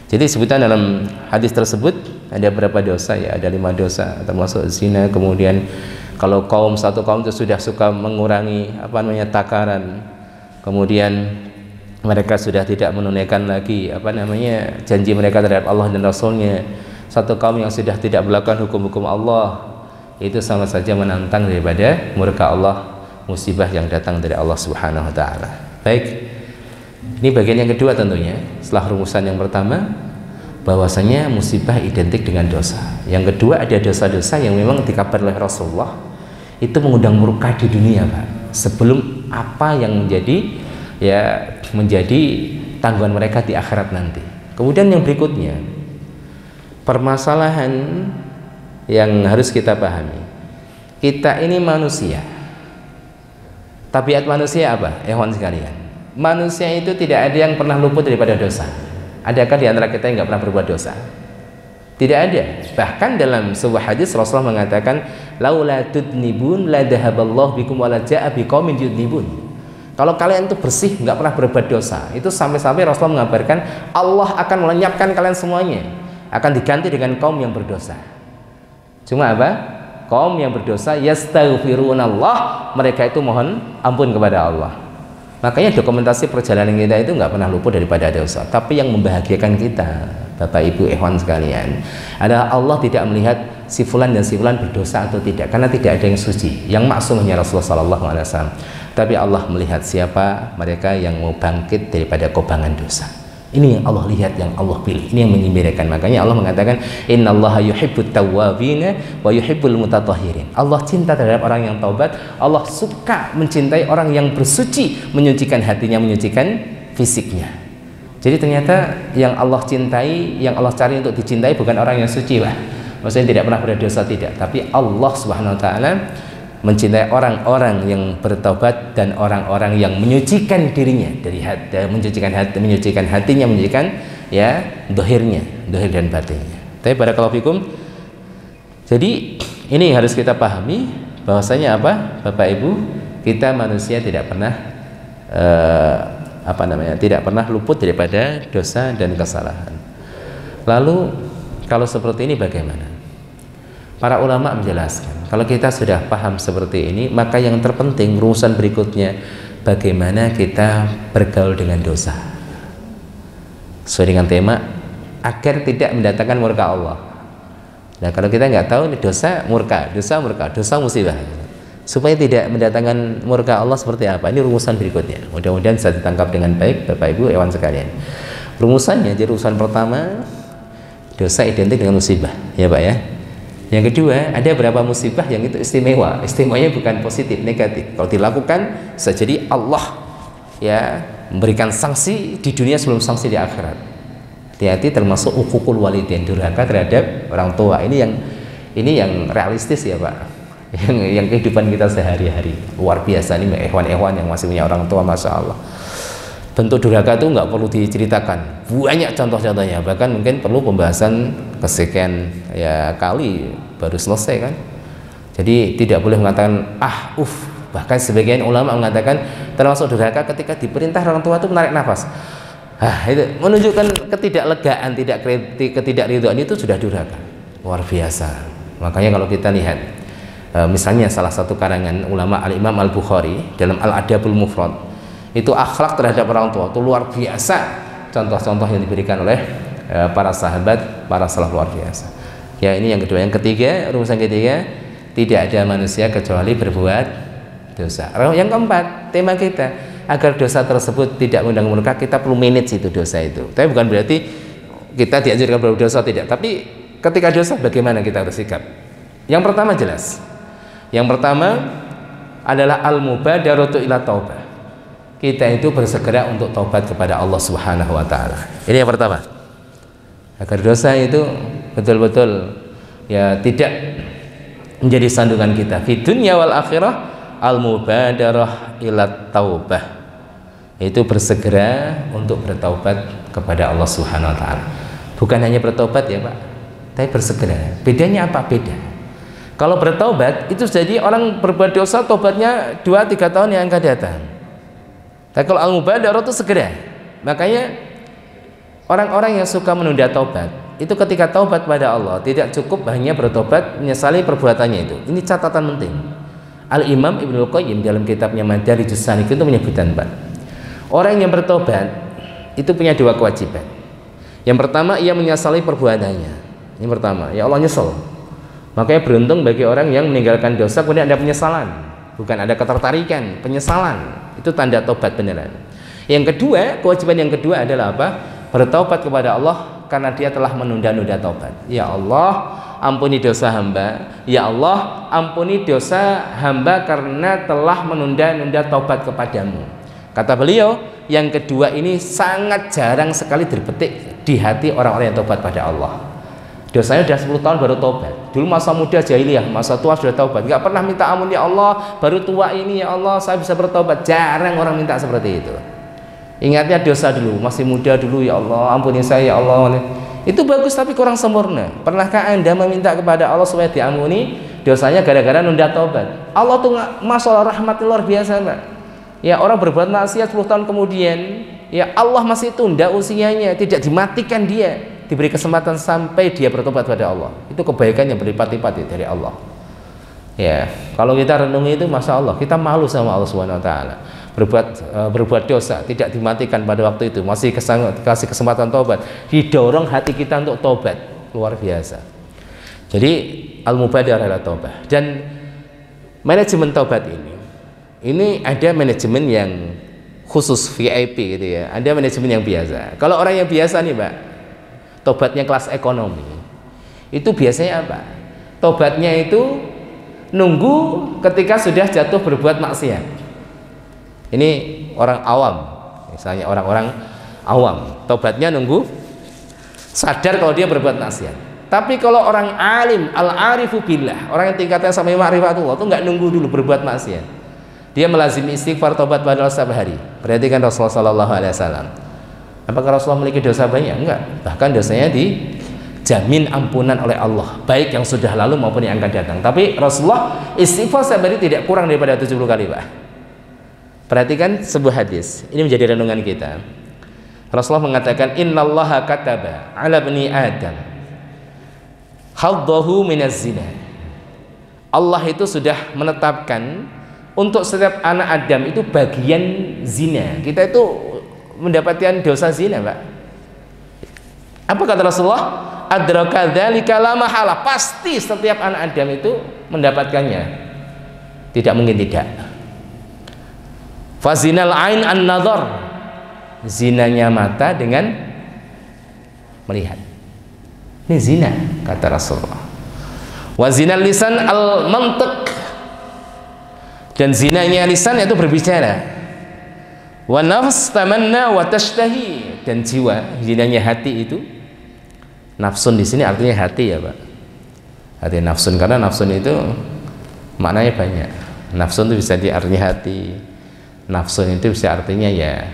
Speaker 1: Jadi sebutan dalam hadis tersebut ada berapa dosa, ya ada 5 dosa termasuk zina. Kemudian kalau satu kaum itu sudah suka mengurangi takaran, kemudian mereka sudah tidak menunaikan lagi janji mereka terhadap Allah dan Rasulnya. Satu kaum yang sudah tidak melakukan hukum-hukum Allah, itu sama saja menantang daripada murka Allah, musibah yang datang dari Allah Subhanahu wa taala. Baik, ini bagian yang kedua tentunya. Setelah rumusan yang pertama bahwasanya musibah identik dengan dosa. Yang kedua, ada dosa-dosa yang memang dikabar oleh Rasulullah itu mengundang murka di dunia, Pak, sebelum apa yang menjadi tanggungan mereka di akhirat nanti. Kemudian yang berikutnya, permasalahan yang harus kita pahami, kita ini manusia. Tabiat manusia apa, ikhwan sekalian? Manusia itu tidak ada yang pernah luput daripada dosa. Adakah di antara kita yang nggak pernah berbuat dosa? Tidak ada. Bahkan dalam sebuah hadis Rasulullah mengatakan, laula tudnibun la dhahaballahu bikum wa la ja'a biqaumin yudnibun. Kalau kalian itu bersih, nggak pernah berbuat dosa, itu sampai-sampai Rasulullah mengabarkan Allah akan melenyapkan kalian semuanya, akan diganti dengan kaum yang berdosa. Cuma apa? Kaum yang berdosa yastaghfirunallah, mereka itu mohon ampun kepada Allah. Makanya dokumentasi perjalanan kita itu nggak pernah luput daripada dosa. Tapi yang membahagiakan kita, Bapak Ibu ikhwan sekalian, adalah Allah tidak melihat si fulan dan si fulan berdosa atau tidak, karena tidak ada yang suci, yang maksum hanya Rasulullah SAW. Tapi Allah melihat siapa mereka yang mau bangkit daripada kobangan dosa. Ini yang Allah lihat, yang Allah pilih, ini yang menggembirakan. Makanya Allah mengatakan, innallaha yuhibbut tawwabina wa yuhibbul mutatahhirin. Allah cinta terhadap orang yang taubat, Allah suka mencintai orang yang bersuci, menyucikan hatinya, menyucikan fisiknya. Jadi ternyata yang Allah cintai, yang Allah cari untuk dicintai bukan orang yang suci, Pak. Maksudnya tidak pernah berdosa, tidak, tapi Allah Subhanahu wa taala mencintai orang-orang yang bertobat dan orang-orang yang menyucikan dirinya dari hati, menyucikan hatinya, menyucikan dohirnya, dohir dan batinnya. Tapi barakallahu fikum. Jadi ini yang harus kita pahami, bahwasanya apa, Bapak Ibu, kita manusia tidak pernah tidak pernah luput daripada dosa dan kesalahan. Lalu kalau seperti ini bagaimana? Para ulama menjelaskan, kalau kita sudah paham seperti ini, maka yang terpenting urusan berikutnya, bagaimana kita bergaul dengan dosa sesuai dengan tema, agar tidak mendatangkan murka Allah. Nah, kalau kita nggak tahu ini dosa murka, dosa musibah. Supaya tidak mendatangkan murka Allah seperti apa? Ini rumusan berikutnya. Mudah-mudahan bisa ditangkap dengan baik Bapak Ibu hewan sekalian. Rumusannya, jadi rumusan pertama, dosa identik dengan musibah, ya Pak ya. Yang kedua, ada beberapa musibah yang itu istimewa. Istimewanya bukan positif, negatif. Kalau dilakukan, bisa jadi Allah ya memberikan sanksi di dunia sebelum sanksi di akhirat. Hati-hati, termasuk uququl walidain, durhaka terhadap orang tua. Ini yang realistis ya Pak. Yang kehidupan kita sehari-hari luar biasa. Ini hewan-hewan yang masih punya orang tua, masya Allah. Bentuk durhaka itu nggak perlu diceritakan, banyak contoh-contohnya, bahkan mungkin perlu pembahasan kesekian ya kali baru selesai kan. Jadi tidak boleh mengatakan bahkan sebagian ulama mengatakan termasuk durhaka ketika diperintah orang tua itu menarik nafas. Itu menunjukkan ketidaklegaan, ketidakridhaan, itu sudah durhaka, luar biasa. Makanya kalau kita lihat misalnya salah satu karangan ulama Al-Imam Al-Bukhari dalam Al-Adabul Mufrad, itu akhlak terhadap orang tua itu luar biasa. Contoh-contoh yang diberikan oleh para sahabat, para salaf, luar biasa. Ya, ini yang kedua. Yang ketiga, rumusan ketiga, tidak ada manusia kecuali berbuat dosa. Yang keempat, tema kita, agar dosa tersebut tidak mengundang murka, kita perlu manage itu dosa itu. Tapi bukan berarti kita dianjurkan berbuat dosa, tidak. Tapi ketika dosa, bagaimana kita bersikap? Yang pertama jelas. Yang pertama adalah al-mubadaratu ila taubah. Kita itu bersegera untuk taubat kepada Allah Subhanahu wa taala. Ini yang pertama. Agar dosa itu betul-betul ya tidak menjadi sandungan kita di dunia wal akhirah, al-mubadarah ila taubah. Itu bersegera untuk bertaubat kepada Allah Subhanahu wa taala. Bukan hanya bertaubat ya, Pak, tapi bersegera. Bedanya apa? Beda. Kalau bertaubat itu jadi orang berbuat dosa, taubatnya 2-3 tahun yang akan datang. Tapi kalau al-mubadarah itu segera. Makanya orang-orang yang suka menunda taubat itu ketika taubat pada Allah tidak cukup hanya bertobat menyesali perbuatannya itu. Ini catatan penting. Al-Imam Ibnul Qayyim dalam kitabnya Madarijus Salikin itu menyebutkan, Pak, orang yang bertobat itu punya 2 kewajiban. Yang pertama, ia menyesali perbuatannya. Ini pertama, ya Allah nyesel. Makanya beruntung bagi orang yang meninggalkan dosa kemudian ada penyesalan, bukan ada ketertarikan, penyesalan. Itu tanda tobat beneran. Yang kedua, kewajiban yang kedua adalah apa? Bertaubat kepada Allah karena dia telah menunda-nunda taubat. Ya Allah, ampuni dosa hamba. Ya Allah, ampuni dosa hamba karena telah menunda-nunda taubat kepadamu. Kata beliau, yang kedua ini sangat jarang sekali terbetik di hati orang-orang yang taubat pada Allah. Dosanya sudah 10 tahun baru taubat. Dulu masa muda jahiliyah, masa tua sudah taubat. Gak pernah minta ampun, ya Allah, baru tua ini ya Allah saya bisa bertaubat. Jarang orang minta seperti itu. Ingatnya dosa dulu, masih muda dulu, ya Allah ampuni saya ya Allah. Itu bagus tapi kurang sempurna. Pernahkah Anda meminta kepada Allah supaya diampuni dosanya gara-gara nunda taubat? Allah tuh masalah rahmat luar biasa, Pak. Ya, orang berbuat maksiat 10 tahun kemudian, ya Allah masih tunda usianya, tidak dimatikan dia. Diberi kesempatan sampai dia bertobat pada Allah. Itu kebaikan yang berlipat-lipat dari Allah. Ya, kalau kita renungi itu, masya Allah, kita malu sama Allah Subhanahu Wa Taala. Berbuat dosa tidak dimatikan pada waktu itu, masih kasih kesempatan tobat, didorong hati kita untuk tobat, luar biasa. Jadi al-mubadarah ila taubah. Dan manajemen tobat ini ada manajemen yang khusus VIP gitu ya, ada manajemen yang biasa. Kalau orang yang biasa nih, Pak, tobatnya kelas ekonomi, itu biasanya apa? Tobatnya itu nunggu ketika sudah jatuh berbuat maksiat. Ini orang awam, misalnya orang-orang awam, tobatnya nunggu sadar kalau dia berbuat maksiat. Tapi kalau orang alim, al-arifu billah, orang yang tingkatnya sampai ma'rifatullah, itu nggak nunggu dulu berbuat maksiat. Dia melazimi istighfar, tobat pada Allah setiap hari. Perhatikan Rasulullah Sallallahu Alaihi Wasallam. Apakah Rasulullah memiliki dosa banyak? Enggak. Bahkan dosanya dijamin ampunan oleh Allah, baik yang sudah lalu maupun yang akan datang. Tapi Rasulullah istighfar setiap hari tidak kurang daripada 70 kali, Pak. Perhatikan sebuah hadis, ini menjadi renungan kita. Rasulullah mengatakan, innallaha kataba ala bani Adam haddahu minaz zina. Allah itu sudah menetapkan untuk setiap anak Adam itu bagian zina. Kita itu mendapatkan dosa zina, Pak. Apa kata Rasulullah? adraka dzalika la mahala, pasti setiap anak Adam itu mendapatkannya, tidak mungkin tidak. Fazinal ain an-nadhar, zinanya mata dengan melihat, ini zina kata Rasulullah. Wa zinal lisan al-mantiq, dan zinanya lisan itu berbicara. Wa nafs tamanna wa tashtahi, dan jiwa, zinanya hati itu. Nafsun di sini artinya hati ya Pak, hati nafsun, karena nafsun itu maknanya banyak. Nafsun itu bisa artinya hati, nafsun itu bisa artinya ya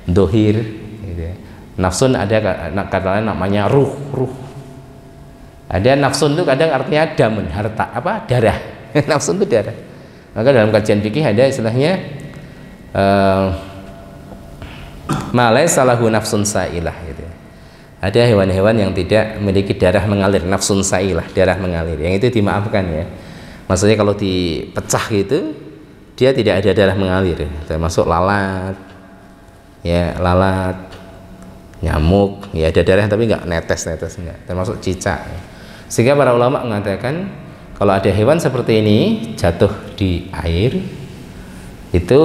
Speaker 1: dohir gitu ya. Nafsun ada kata lain namanya ruh. Ada nafsun itu kadang artinya damun, harta, apa, darah. Nafsun itu darah. Maka dalam kajian fikih ada istilahnya malai salahu nafsun sailah gitu. Ada hewan-hewan yang tidak memiliki darah mengalir, nafsun sailah, darah mengalir, yang itu dimaafkan ya. Maksudnya kalau dipecah gitu dia tidak ada darah mengalir, termasuk lalat ya, lalat, nyamuk ya ada darah tapi nggak netes enggak, termasuk cicak. Sehingga para ulama mengatakan kalau ada hewan seperti ini jatuh di air, itu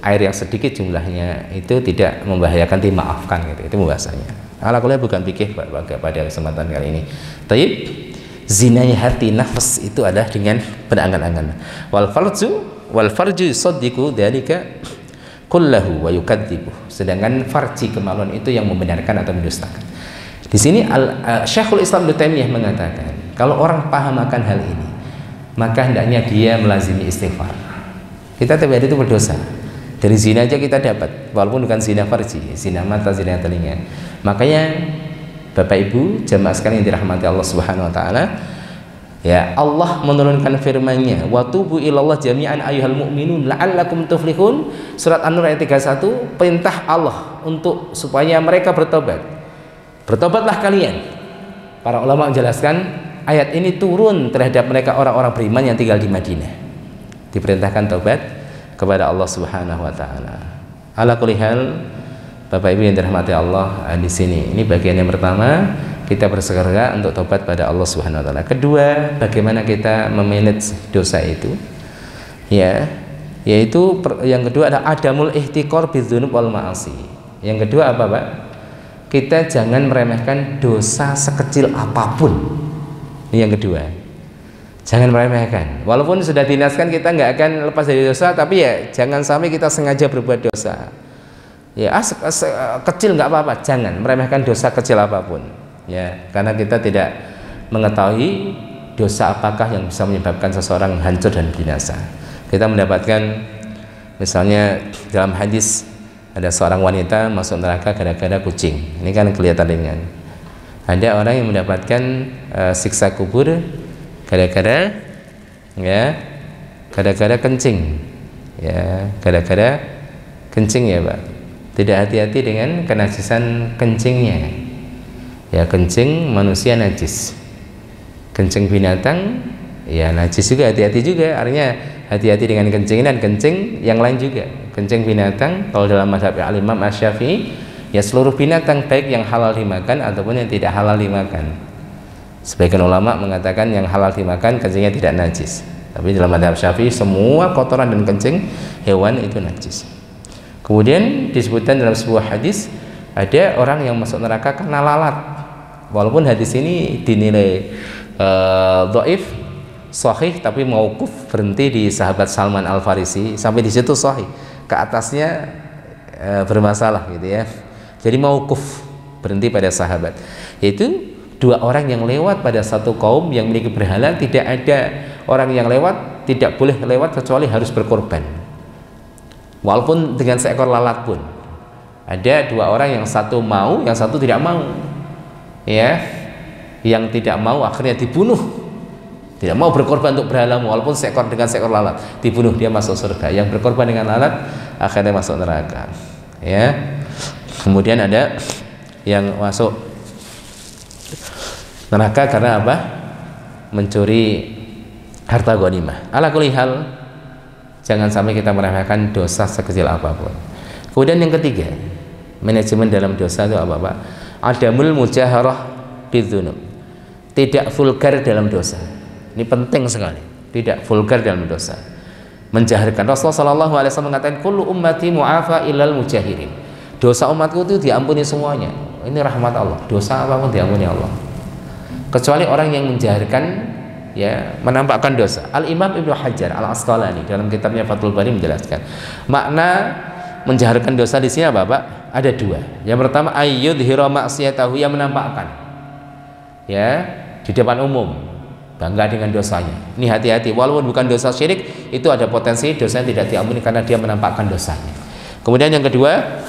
Speaker 1: air yang sedikit jumlahnya itu tidak membahayakan, dimaafkan gitu, itu bahasanya. Ala kuliah bukan fikih pada kesempatan kali ini. Taib, zinanya hati, nafas itu adalah dengan berangan-angan. Wal farju yusaddiqu dzalika kullahu wa yukadzibu. Sedangkan farji, kemaluan, itu yang membenarkan atau mendustakan. Di sini Syekhul Islam Ibnu Taimiyah mengatakan, kalau orang paham akan hal ini, maka hendaknya dia melazimi istighfar. Kita tiap hari itu berdosa. Dari zina aja kita dapat, walaupun bukan zina farji, zina mata, zina telinga. Makanya Bapak Ibu jamaah sekalian yang dirahmati Allah Subhanahu wa taala, ya, Allah menurunkan firman-Nya, wa tubu ilallah jami'an ayyuhal mu'minun la'allakum tuflihun. Surat An-Nur ayat 31, perintah Allah untuk supaya mereka bertobat. Bertobatlah kalian. Para ulama menjelaskan ayat ini turun terhadap mereka orang-orang beriman yang tinggal di Madinah. Diperintahkan tobat kepada Allah Subhanahu wa taala. Ala kulli hal, Bapak Ibu yang dirahmati Allah, di sini ini bagian yang pertama, kita bersegera untuk tobat pada Allah Subhanahu wa taala. Kedua, bagaimana kita memanage dosa itu? Ya, yaitu yang kedua ada adamul ihtiqar bidzunub wal ma'asi. Yang kedua apa, Pak? Kita jangan meremehkan dosa sekecil apapun. Ini yang kedua. Jangan meremehkan. Walaupun sudah dinaskan kita nggak akan lepas dari dosa, tapi ya jangan sampai kita sengaja berbuat dosa. Ya, kecil nggak apa-apa, jangan meremehkan dosa kecil apapun. Ya, karena kita tidak mengetahui dosa apakah yang bisa menyebabkan seseorang hancur dan binasa. Kita mendapatkan misalnya dalam hadis ada seorang wanita masuk neraka gara-gara kucing. Ini kan kelihatan ringan. Ada orang yang mendapatkan siksa kubur gara-gara kencing, ya, gara-gara kencing ya Pak. Tidak hati-hati dengan kenajisan kencingnya. Ya, kencing manusia najis, kencing binatang ya najis juga, hati-hati juga. Artinya hati-hati dengan kencing dan kencing yang lain juga. Kencing binatang kalau dalam mazhab Al-Imam Asy-Syafi'i ya seluruh binatang, baik yang halal dimakan ataupun yang tidak halal dimakan. Sebagian ulama mengatakan yang halal dimakan kencingnya tidak najis, tapi dalam mazhab Syafi'i semua kotoran dan kencing hewan itu najis. Kemudian disebutkan dalam sebuah hadis ada orang yang masuk neraka karena lalat. Walaupun hadis ini dinilai dhaif, sahih, tapi mauquf, berhenti di sahabat Salman Al-Farisi, sampai di situ sahih, ke atasnya bermasalah gitu ya. Jadi mauquf, berhenti pada sahabat. Yaitu dua orang yang lewat pada satu kaum yang memiliki berhala, tidak ada orang yang lewat, tidak boleh lewat kecuali harus berkorban, walaupun dengan seekor lalat pun. Ada dua orang, yang satu mau, yang satu tidak mau, ya. Yang tidak mau akhirnya dibunuh, tidak mau berkorban untuk berhala, walaupun seekor dengan seekor lalat, dibunuh, dia masuk surga. Yang berkorban dengan lalat akhirnya masuk neraka, ya. Kemudian ada yang masuk neraka karena apa? Mencuri harta ghanimah. Ala kulli hal, jangan sampai kita meremehkan dosa sekecil apapun. Kemudian yang ketiga, manajemen dalam dosa itu apa, Pak? Adamul mujaharah bidzunub. tidak vulgar dalam dosa. Ini penting sekali, tidak vulgar dalam dosa. Menjaharkan. Rasulullah SAW mengatakan, kullu ummati mu'afa illal mujahirin. Dosa umatku itu diampuni semuanya. Ini rahmat Allah. Dosa apapun diampuni Allah. Kecuali orang yang menjaharkan, ya, menampakkan dosa. Al-Imam Ibnu Hajar Al-Asqalani dalam kitabnya Fathul Bari menjelaskan makna menjaharkan dosa di sini apa, Pak? Ada dua. Yang pertama, ayyudhira maksiyatahu, yang menampakkan, ya, di depan umum, bangga dengan dosanya. Ini hati-hati, walaupun bukan dosa syirik, itu ada potensi dosanya tidak diampuni karena dia menampakkan dosanya. Kemudian yang kedua,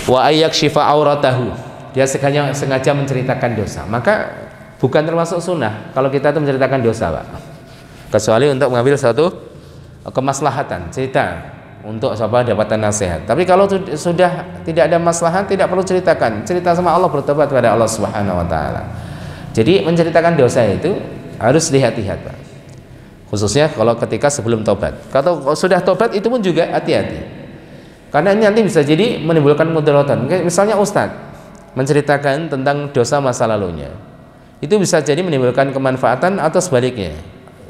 Speaker 1: wa ayyakshifa auratahu, dia sengaja menceritakan dosa. Maka bukan termasuk sunnah kalau kita itu menceritakan dosa, Pak, kecuali untuk mengambil satu kemaslahatan, cerita untuk dapatan nasihat. Tapi kalau sudah tidak ada maslahat, tidak perlu ceritakan, cerita sama Allah, bertobat kepada Allah Subhanahu wa taala. Jadi menceritakan dosa itu harus lihat-lihat, Pak, khususnya kalau ketika sebelum tobat. Kalau sudah tobat itu pun juga hati-hati, karena ini nanti bisa jadi menimbulkan mudaratan. Misalnya ustadz menceritakan tentang dosa masa lalunya, itu bisa jadi menimbulkan kemanfaatan atau sebaliknya.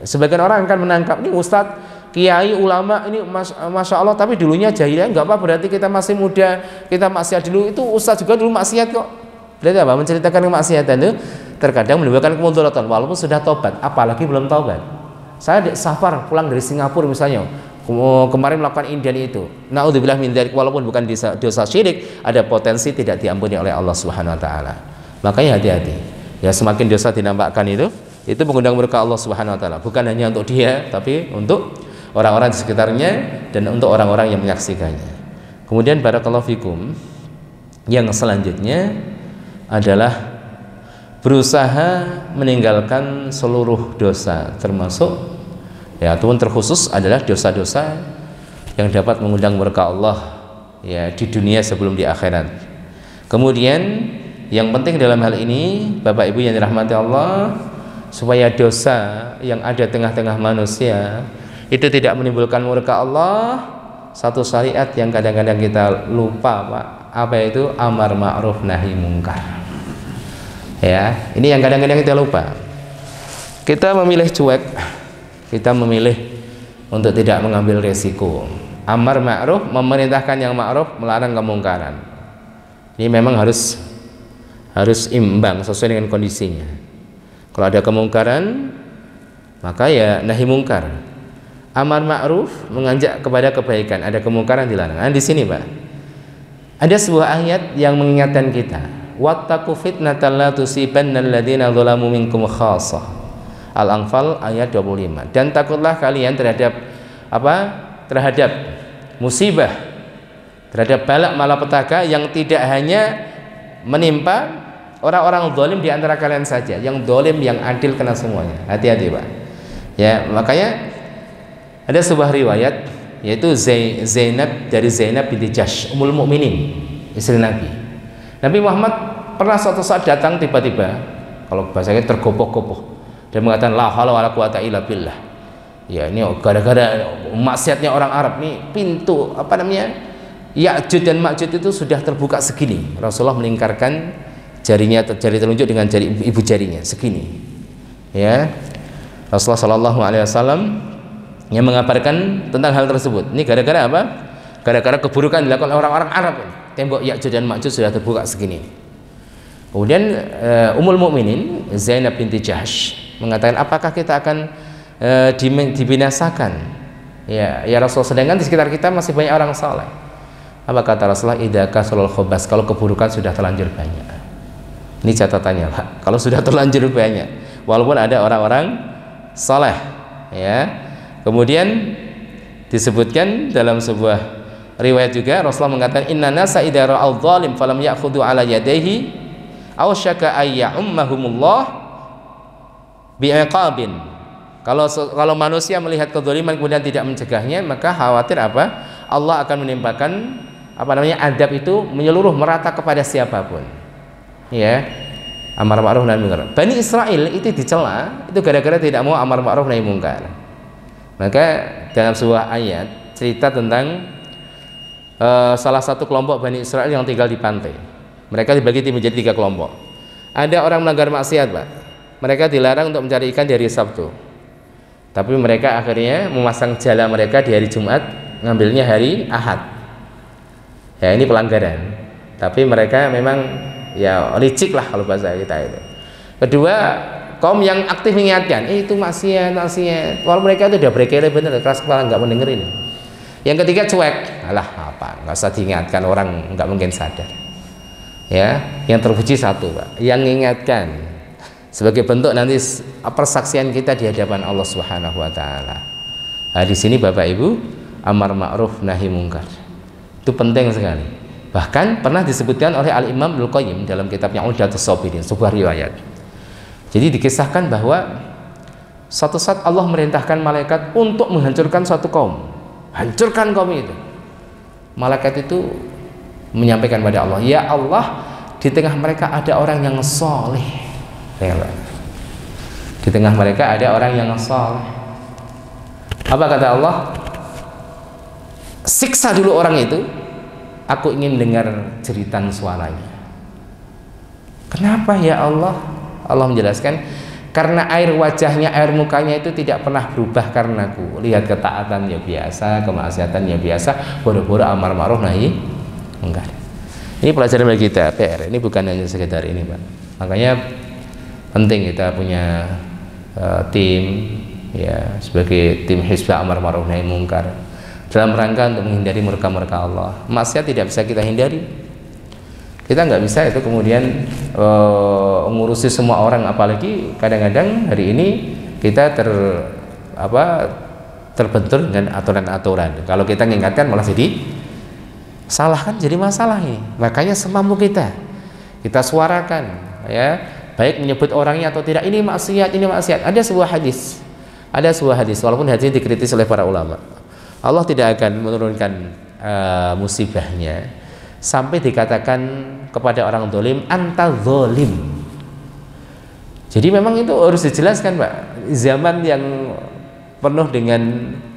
Speaker 1: Sebagian orang akan menangkap, ini ustadz, kiai, ulama, ini masya Allah, tapi dulunya jahiliyah. Enggak apa, berarti kita masih muda, kita maksiat dulu. Itu ustadz juga dulu maksiat kok. Berarti apa? Menceritakan kemaksiatan itu terkadang menimbulkan kemudaratan walaupun sudah tobat, apalagi belum tobat. Saya safar pulang dari Singapura misalnya, kemarin melakukan ini dan itu, naudzubillah min dzalik, walaupun bukan dosa syirik, ada potensi tidak diampuni oleh Allah Subhanahu wa taala. Makanya hati-hati. Ya, semakin dosa dinampakkan itu mengundang murka Allah Subhanahu wa taala, bukan hanya untuk dia, tapi untuk orang-orang di sekitarnya dan untuk orang-orang yang menyaksikannya. Kemudian barakallahu fikum, yang selanjutnya adalah berusaha meninggalkan seluruh dosa, termasuk, ya, ataupun terkhusus adalah dosa-dosa yang dapat mengundang murka Allah, ya, di dunia sebelum di akhirat. Kemudian yang penting dalam hal ini, Bapak Ibu yang dirahmati Allah, supaya dosa yang ada tengah-tengah manusia itu tidak menimbulkan murka Allah, satu syariat yang kadang-kadang kita lupa, Pak, apa itu? Amar ma'ruf nahi mungkar. Ya, ini yang kadang-kadang kita lupa. Kita memilih cuek, kita memilih untuk tidak mengambil resiko. Amar ma'ruf, memerintahkan yang ma'ruf, melarang kemungkaran. Ini memang harus imbang sesuai dengan kondisinya. Kalau ada kemungkaran, maka ya nahi mungkar. Amar ma'ruf, mengajak kepada kebaikan, ada kemungkaran dilarang. Nah, di sini, Pak, ada sebuah ayat yang mengingatkan kita, wattaqu fitnatan la tusibanna alladziina dzalamu minkum khassah. Al-Anfal ayat 25. Dan takutlah kalian terhadap apa? Terhadap musibah, terhadap balak malapetaka yang tidak hanya menimpa orang-orang zalim di antara kalian saja, yang zalim, yang adil, kena semuanya. Hati-hati, Pak. Ya, makanya ada sebuah riwayat, yaitu Zainab dari Zainab binti Jahsy, Ummul Mukminin, istri Nabi. Nabi Muhammad pernah suatu saat datang tiba-tiba, kalau bahasanya tergopoh-gopoh, dan mengatakan la haula wala quwata illa billah. Ya, ini gara-gara maksiatnya orang Arab nih, pintu apa namanya, Ya'juj dan Ma'juj itu sudah terbuka segini. Rasulullah melingkarkan jarinya, jari telunjuk dengan jari ibu jarinya segini. Ya, Rasulullah Shallallahu Alaihi Wasallam yang mengabarkan tentang hal tersebut. Ini gara-gara apa? Gara-gara keburukan dilakukan oleh orang-orang Arab. Tembok Ya'juj dan Ma'juj sudah terbuka segini. Kemudian Ummul Mukminin Zainab binti Jahsy mengatakan, apakah kita akan dibinasakan? Ya Rasulullah, sedangkan di sekitar kita masih banyak orang saleh. Apa kata Rasulullah? Idza kasulul khobas, kalau keburukan sudah terlanjur banyak. Ini catatannya, Pak. Kalau sudah terlanjur banyak, walaupun ada orang-orang saleh, ya. Kemudian disebutkan dalam sebuah riwayat juga, Rasulullah mengatakan, inna nasa idza ra'al zalim falam ya'khudhu ala yadayhi aw syaka ay ya'ummahumullah bi'iqabin. Kalau manusia melihat kezaliman kemudian tidak mencegahnya, maka khawatir apa? Allah akan menimpakan apa namanya, adab itu menyeluruh merata kepada siapapun. Ya, amar ma'ruf nahi munkar. Bani Israel itu dicela itu gara-gara tidak mau amar ma'ruf nahi munkar. Maka dalam sebuah ayat cerita tentang salah satu kelompok Bani Israel yang tinggal di pantai. Mereka dibagi menjadi 3 kelompok. Ada orang melanggar maksiat, Pak. mereka dilarang untuk mencari ikan di hari Sabtu, tapi mereka akhirnya memasang jala mereka di hari Jumat, ngambilnya hari Ahad. Ya, ini pelanggaran, tapi mereka memang ya licik lah kalau bahasa kita itu. Kedua, kaum yang aktif mengingatkan, itu maksiat, walau mereka itu udah berkele bener, keras kepala, nggak mendengerin. Yang ketiga, cuek, alah apa, nggak usah diingatkan, orang nggak mungkin sadar. Ya, yang terpuji satu, Pak, yang mengingatkan sebagai bentuk nanti persaksian kita di hadapan Allah Subhanahu wa taala. Nah, di sini Bapak Ibu, amar ma'ruf nahi mungkar. Itu penting sekali. Bahkan pernah disebutkan oleh Al-Imam Ibnu Qayyim dalam kitabnya Uddatus Sabirin, sebuah riwayat. Jadi dikisahkan bahwa suatu saat Allah merintahkan malaikat untuk menghancurkan suatu kaum. Hancurkan kaum itu. Malaikat itu menyampaikan pada Allah, "Ya Allah, di tengah mereka ada orang yang soleh." Di tengah mereka ada orang yang soleh. Apa kata Allah? Siksa dulu orang itu, aku ingin dengar jeritan suaranya. Kenapa ya Allah? Allah menjelaskan, karena air wajahnya, air mukanya itu tidak pernah berubah karenaku. Lihat ketaatan ya biasa, kemaksiatan ya biasa, boro-boro amar ma'ruf nahi mungkar. Ini pelajaran bagi kita, PR. Ini bukan hanya sekedar ini, Pak. Makanya penting kita punya tim, ya, sebagai tim Hizbah Amar Ma'ruf Nahi Mungkar, dalam rangka untuk menghindari murka-murka Allah. Maksiat tidak bisa kita hindari. Kita nggak bisa itu kemudian ngurusi semua orang, apalagi kadang-kadang hari ini kita terbentur dengan aturan-aturan. Kalau kita mengingatkan malah jadi salah, kan jadi masalah ini. Makanya semampu kita suarakan, ya, baik menyebut orangnya atau tidak, ini maksiat, ini maksiat. Ada sebuah hadis, walaupun hadis dikritis oleh para ulama, Allah tidak akan menurunkan musibahnya sampai dikatakan kepada orang zalim, anta zalim. Jadi memang itu harus dijelaskan, Pak. Zaman yang penuh dengan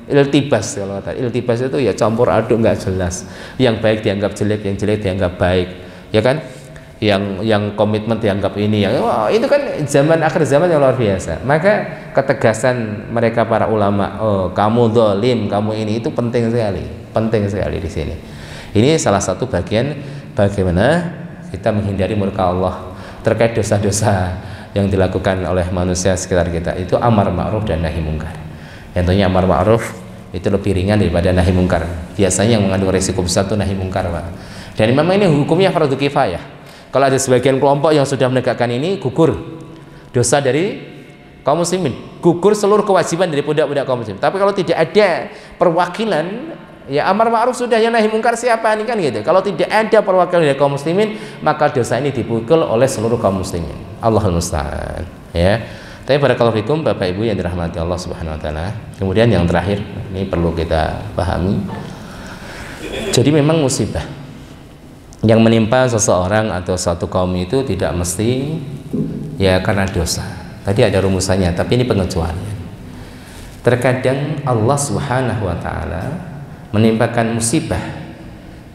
Speaker 1: iltibas, kalau kata iltibas itu ya campur aduk, nggak jelas. Yang baik dianggap jelek, yang jelek dianggap baik, ya kan? Yang komitmen dianggap ini, yang itu kan zaman akhir zaman yang luar biasa. Maka ketegasan mereka para ulama, oh kamu zalim, kamu ini, itu penting sekali di sini. Ini salah satu bagian bagaimana kita menghindari murka Allah terkait dosa-dosa yang dilakukan oleh manusia sekitar kita. Itu amar ma'ruf dan nahi mungkar. Yang tentunya amar ma'ruf itu lebih ringan daripada nahi mungkar. Biasanya yang mengandung risiko besar itu nahi mungkar, Pak. Dan memang ini hukumnya fardu kifayah. Kalau ada sebagian kelompok yang sudah menegakkan ini, gugur dosa dari kaum muslimin, gugur seluruh kewajiban dari budak-budak kaum muslimin. Tapi kalau tidak ada perwakilan, ya amar ma'ruf sudah, ya nahi mungkar siapa ini, kan gitu. Kalau tidak ada perwakilan dari kaum muslimin, maka dosa ini dipukul oleh seluruh kaum muslimin. Allahul musta'an, ya. Tapi barakallahu fikum Bapak Ibu yang dirahmati Allah Subhanahu wa taala. Kemudian yang terakhir, ini perlu kita pahami. Jadi memang musibah yang menimpa seseorang atau suatu kaum itu tidak mesti ya karena dosa. Tadi ada rumusannya, tapi ini pengecualian. Terkadang Allah Subhanahu wa taala menimpakan musibah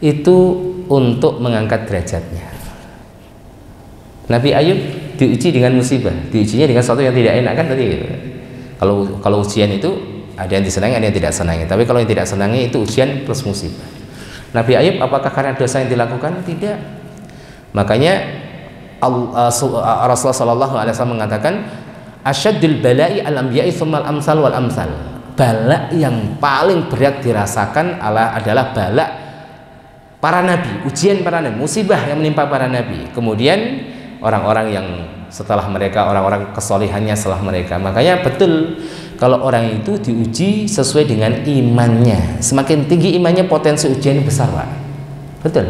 Speaker 1: itu untuk mengangkat derajatnya. Nabi Ayub diuji dengan musibah, diujinya dengan sesuatu yang tidak enak, kan tadi gitu. Kalau ujian itu ada yang disenangi, ada yang tidak senangi. Tapi kalau yang tidak senangi itu ujian plus musibah. Nabi Ayub apakah karena dosa yang dilakukan? Tidak. Makanya Rasulullah Shallallahu Alaihi Wasallam mengatakan, asyadul balai al-anbiya'i tsummal amsal wal amsal. Bala yang paling berat dirasakan adalah bala para nabi, ujian para nabi, musibah yang menimpa para nabi. Kemudian orang-orang yang setelah mereka, orang-orang kesolihannya setelah mereka. Makanya betul kalau orang itu diuji sesuai dengan imannya. Semakin tinggi imannya, potensi ujiannya besar, Pak. Betul,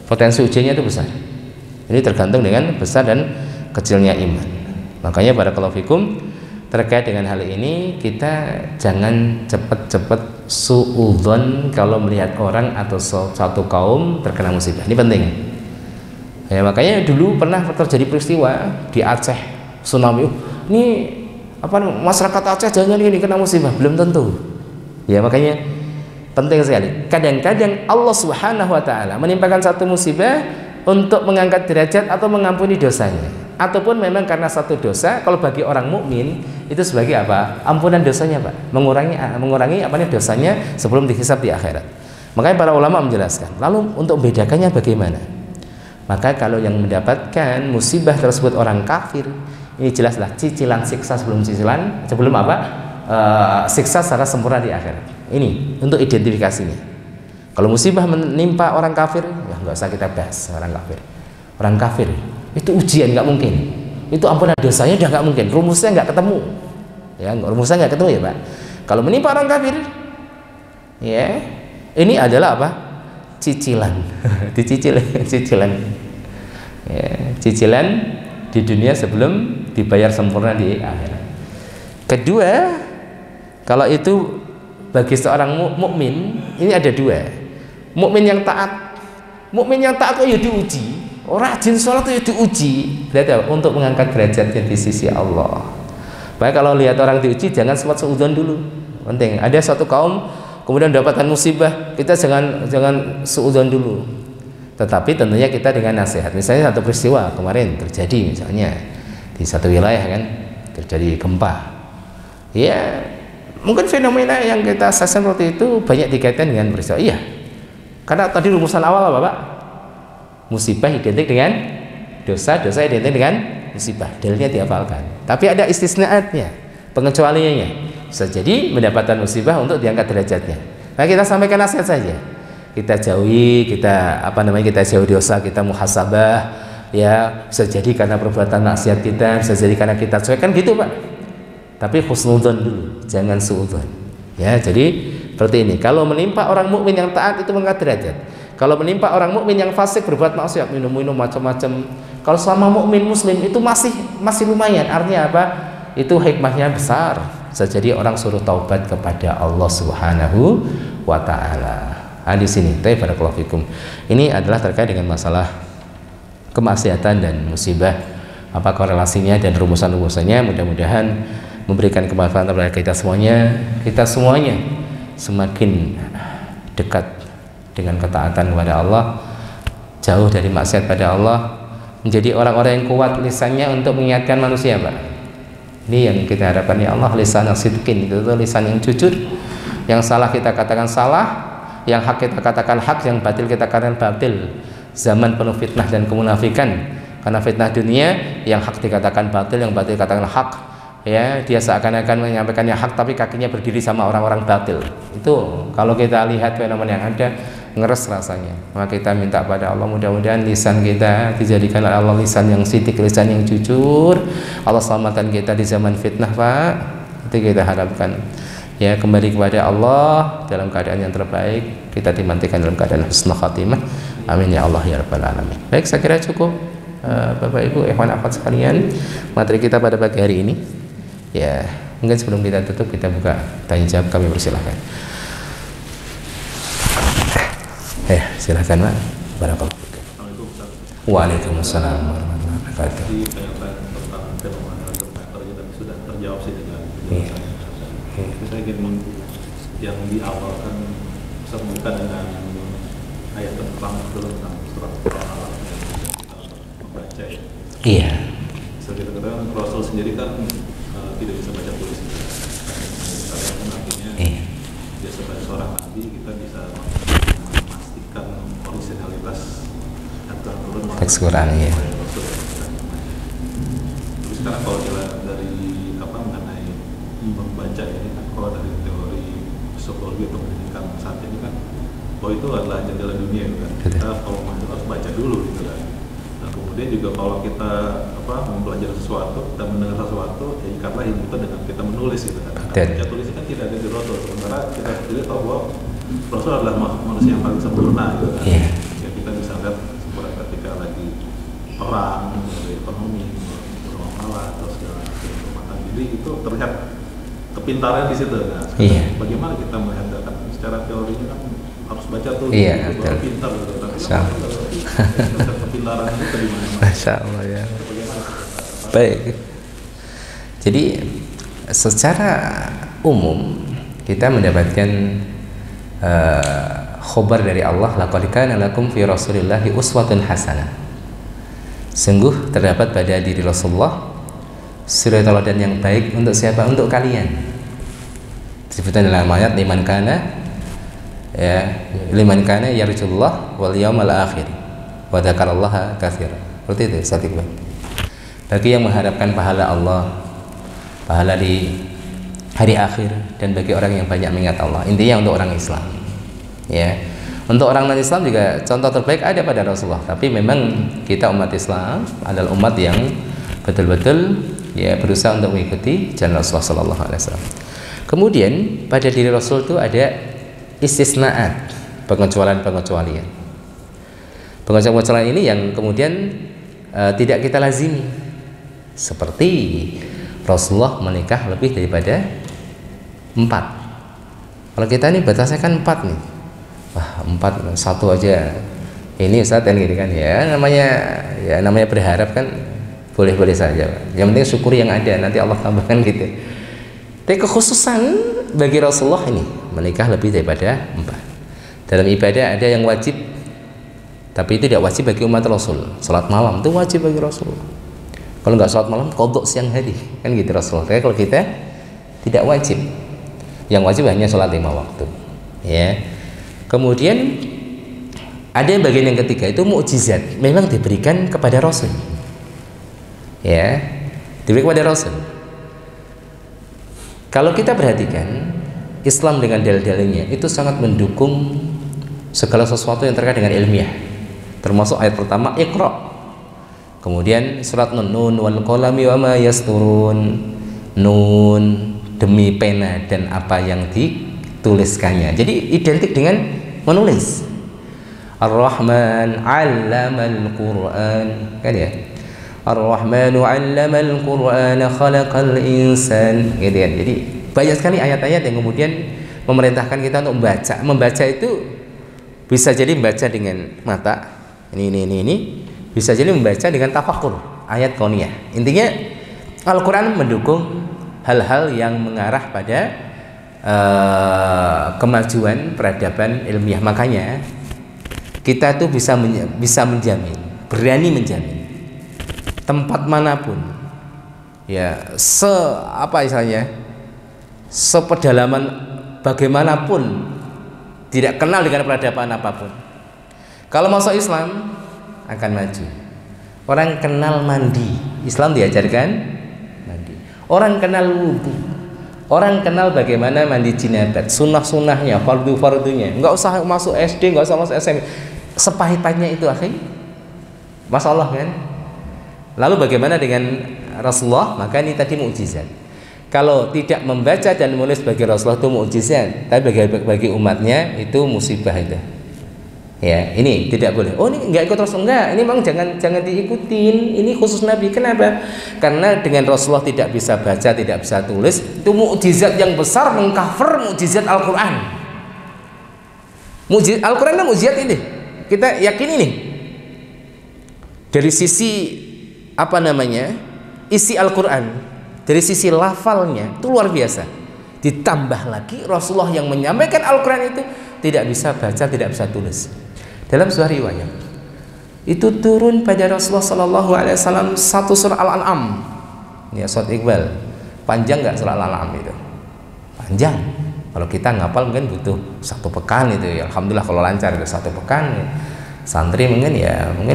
Speaker 1: potensi ujiannya itu besar. Ini tergantung dengan besar dan kecilnya iman. Makanya barakallahu fikum, terkait dengan hal ini kita jangan cepat-cepat suudzon kalau melihat orang atau satu kaum terkena musibah. Ini penting ya. Makanya dulu pernah terjadi peristiwa di Aceh, tsunami. Ini masyarakat Aceh jangan ini kena musibah, belum tentu ya. Makanya penting sekali. Kadang-kadang Allah Subhanahu wa taala menimpakan satu musibah untuk mengangkat derajat atau mengampuni dosanya. ataupun memang karena satu dosa. Kalau bagi orang mukmin itu sebagai apa? Ampunan dosanya, Pak. Mengurangi apa nih dosanya sebelum dihisab di akhirat. Makanya para ulama menjelaskan. Lalu untuk membedakannya bagaimana? Maka kalau yang mendapatkan musibah tersebut orang kafir, ini jelaslah cicilan siksa sebelum apa? Siksa secara sempurna di akhirat. Ini untuk identifikasinya. Kalau musibah menimpa orang kafir, ya nggak usah kita bahas orang kafir. Orang kafir itu ujian, nggak mungkin. Itu ampunan dosanya udah nggak mungkin. Rumusnya nggak ketemu. Ya, rumusnya nggak ketemu ya Pak. Kalau menimpa orang kafir, ya ini adalah apa? Cicilan. Dicicil, cicilan. Ya, cicilan di dunia sebelum dibayar sempurna di akhirat. Kedua, kalau itu bagi seorang mukmin ini ada dua. Mukmin yang taat kok ya diuji. Rajin sholat itu ya diuji. Berarti untuk mengangkat derajatnya di sisi Allah. Baik, kalau lihat orang diuji jangan sempat seudon dulu. Penting. Ada suatu kaum kemudian mendapatkan musibah, kita jangan seudon dulu. Tetapi tentunya kita dengan nasihat. Misalnya satu peristiwa kemarin terjadi misalnya di satu wilayah kan terjadi gempa. Ya, mungkin fenomena yang kita saksikan waktu itu banyak dikaitkan dengan peristiwa. Iya. Karena tadi rumusan awal apa Pak? Musibah identik dengan dosa, dosa identik dengan musibah. Dalilnya dihafalkan. Tapi ada istisnaatnya, pengecualiannya. Bisa jadi mendapatkan musibah untuk diangkat derajatnya. Nah, kita sampaikan nasihat saja. Kita jauhi, kita jauhi dosa, kita muhasabah. Ya, bisa jadi karena perbuatan maksiat kita, bisa jadi karena kita cuek kan gitu Pak. Tapi husnudzon dulu, jangan suudzon. Ya, jadi seperti ini. Kalau menimpa orang mukmin yang taat itu mengangkat derajat. Kalau menimpa orang mukmin yang fasik berbuat maksiat, minum-minum macam-macam. Kalau sama mukmin muslim itu masih lumayan. Artinya apa? Itu hikmahnya besar. Bisa jadi orang suruh taubat kepada Allah Subhanahu wa taala. Nah, di sini, barakallahu fikum. Ini adalah terkait dengan masalah kemaksiatan dan musibah. Apa korelasinya dan rumusan-rumusannya? Mudah-mudahan memberikan kemanfaatan kepada kita semuanya semakin dekat dengan ketaatan kepada Allah, jauh dari maksiat pada Allah, menjadi orang-orang yang kuat lisannya untuk mengingatkan manusia Pak. Ini yang kita harapkan ya Allah, lisan yang sidqin, itu lisan yang jujur, yang salah kita katakan salah, yang hak kita katakan hak, yang batil kita katakan batil. Zaman penuh fitnah dan kemunafikan, karena fitnah dunia, yang hak dikatakan batil, yang batil dikatakan hak. Ya, dia seakan-akan menyampaikan yang hak tapi kakinya berdiri sama orang-orang batil. Itu kalau kita lihat fenomena yang ada, ngeres rasanya. Maka kita minta pada Allah mudah-mudahan lisan kita dijadikan oleh Allah lisan yang sidik, lisan yang jujur. Allah selamatkan kita di zaman fitnah Pak. Itu kita harapkan. Ya, kembali kepada Allah dalam keadaan yang terbaik, kita dimantikan dalam keadaan husnul khatimah. Amin ya Allah ya rabbal alamin. Baik, saya kira cukup Bapak Ibu, ikhwan akhwat sekalian, materi kita pada pagi hari ini. Ya, mungkin sebelum kita tutup kita buka tanya jawab, kami persilahkan. Silakan Pak. Barakallahu fikum. Waalaikumsalam warahmatullahi wabarakatuh.
Speaker 2: Sudah terjawab sih dengan saya ingin yang di awal kan sambungkan dengan ayat pertama dulu tentang surat Al-Alaq yang kita membaca ya.
Speaker 1: Iya.
Speaker 2: Seperti katakan Rasul sendiri kan tidak bisa baca tulis. Kan artinya dia sebagai seorang nabi kita bisa memastikan originalitas aturan turun
Speaker 1: teks Quran ya.
Speaker 2: Terus sekarang kalau kita dari mengenai membaca ini kan, kalau dari teori psikologi atau pendidikan saat ini kan, bahwa itu adalah jendela dunia kan. Kita kalau masuk harus baca dulu gitu kan. Nah kemudian juga kalau kita mempelajari sesuatu, kita mendengar sesuatu, ya ikatlah ilmu kita dengan kita menulis gitu kan. Baca tulis kan tidak ada di Rasul, sementara kita sendiri tahu bahwa Rasul adalah manusia yang paling sempurna gitu kan. Ya kita bisa lihat sempurna ketika lagi perang, ekonomi, bermuamalah atau segala macam. Jadi itu terlihat kepintaran di situ. Nah, bagaimana kita melihat data secara teorinya kan harus baca tuh, baru pintar gitu. Tapi kepintaran itu di mana?
Speaker 1: Masya Allah ya. Baik. Jadi secara umum kita mendapatkan khobar dari Allah, laqad kana lakum fi rasulillahi uswatun hasanah. Sungguh terdapat pada diri Rasulullah suri tauladan yang baik untuk siapa? Untuk kalian. Disebutkan dalam ayat liman kana yarjullah wal yawmal akhir wa dzakarallaha katsiran. Seperti itu Ustaz Iqbal. Bagi yang mengharapkan pahala Allah, pahala di hari akhir, dan bagi orang yang banyak mengingat Allah. Intinya untuk orang Islam. Ya. Untuk orang non-Islam juga contoh terbaik ada pada Rasulullah. Tapi memang kita umat Islam adalah umat yang betul-betul ya berusaha untuk mengikuti jalan Rasulullah sallallahu alaihi wasallam. Kemudian pada diri Rasul itu ada istisnaat, pengecualian-pengecualian. Pengecualian ini yang kemudian tidak kita lazimi. Seperti Rasulullah menikah lebih daripada 4. Kalau kita ini batasnya kan 4 nih. Wah, 4, 1 aja. Ini Ustaz kan gitu kan ya. Namanya berharap kan boleh-boleh saja. Yang penting syukuri yang ada, nanti Allah tambahkan gitu. Tapi kekhususan bagi Rasulullah ini menikah lebih daripada 4. Dalam ibadah ada yang wajib, tapi itu tidak wajib bagi umat Rasul. Salat malam itu wajib bagi Rasul. Kalau nggak salat malam, qadha siang hari kan gitu Rasul. Tapi kalau kita tidak wajib, yang wajib hanya salat 5 waktu. Ya. Kemudian ada yang bagian yang ketiga itu mukjizat, memang diberikan kepada Rasul. Ya, diberikan kepada Rasul. Kalau kita perhatikan Islam dengan dalil-dalilnya itu sangat mendukung segala sesuatu yang terkait dengan ilmiah. Termasuk ayat pertama Iqra. Kemudian surat Nun wal qalami wa ma yasturun. Nun demi pena dan apa yang dituliskannya. Jadi identik dengan menulis. Ar-Rahman 'allamal Qur'an, kan ya? Ar-Rahmanu 'allamal Qur'ana khalaqal insan, gitu kan. Jadi banyak sekali ayat-ayat yang kemudian memerintahkan kita untuk membaca. Membaca itu bisa jadi membaca dengan mata. Ini bisa jadi membaca dengan tafakkur ayat kauniyah. Intinya Al-Quran mendukung hal-hal yang mengarah pada kemajuan peradaban ilmiah. Makanya kita tuh bisa menjamin, berani menjamin tempat manapun ya sepedalaman bagaimanapun tidak kenal dengan peradaban apapun, kalau masuk Islam akan maju. Orang kenal mandi, Islam diajarkan mandi. Orang kenal wudu, orang kenal bagaimana mandi jinabat, sunnah-sunnahnya, fardu-fardunya. Nggak usah masuk SD, nggak usah masuk SMP. Sepahit-pahitnya itu, akhi. Masalah kan? Lalu bagaimana dengan Rasulullah? Maka ini tadi mukjizat. Kalau tidak membaca dan menulis bagi Rasulullah itu mukjizat, tapi bagi umatnya itu musibah itu. Ya, ini tidak boleh. Oh, ini nggak ikut Rasul, enggak. Ini memang jangan diikutin. Ini khusus Nabi. Kenapa? Karena dengan Rasulullah tidak bisa baca, tidak bisa tulis, itu mukjizat yang besar mengcover mukjizat Al-Quran. Mukjizat Al-Quran itu mukjizat ini. Kita yakin ini. Dari sisi isi Al-Quran, dari sisi lafalnya itu luar biasa. Ditambah lagi Rasulullah yang menyampaikan Al-Quran itu tidak bisa baca, tidak bisa tulis. Dalam sebuah riwayat itu turun pada Rasulullah Sallallahu Alaihi Wasallam satu surah Al-An'am. Ya, Ustaz Iqbal, panjang nggak surah Al-An'am itu? Panjang. Kalau kita ngapal mungkin butuh 1 pekan itu ya. Alhamdulillah kalau lancar itu 1 pekan. Ya. Santri mungkin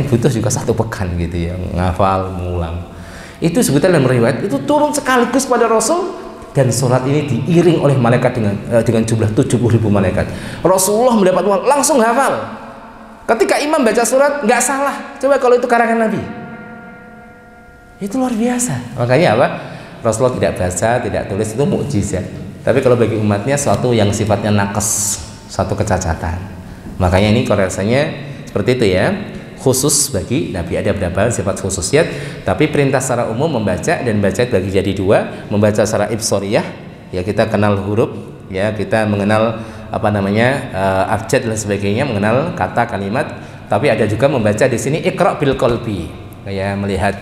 Speaker 1: butuh juga 1 pekan gitu ya, ngafal, mengulang. Itu sebetulnya dalam riwayat itu turun sekaligus pada Rasul, dan surat ini diiring oleh malaikat dengan jumlah 70.000 malaikat. Rasulullah mendapat langsung hafal. Ketika imam baca surat nggak salah. Coba kalau itu karangan Nabi, itu luar biasa. Makanya apa? Rasulullah tidak baca, tidak tulis, itu mukjizat. Tapi kalau bagi umatnya suatu yang sifatnya nakes, satu kecacatan. Makanya ini korelasinya seperti itu ya. Khusus bagi Nabi ada beberapa sifat khususiyat, tapi perintah secara umum membaca, dan baca bagi jadi 2. Membaca secara ibsoriyah, ya kita kenal huruf, ya kita mengenal abjad dan sebagainya, mengenal kata kalimat. Tapi ada juga membaca di sini iqra bil qalbi, kayak melihat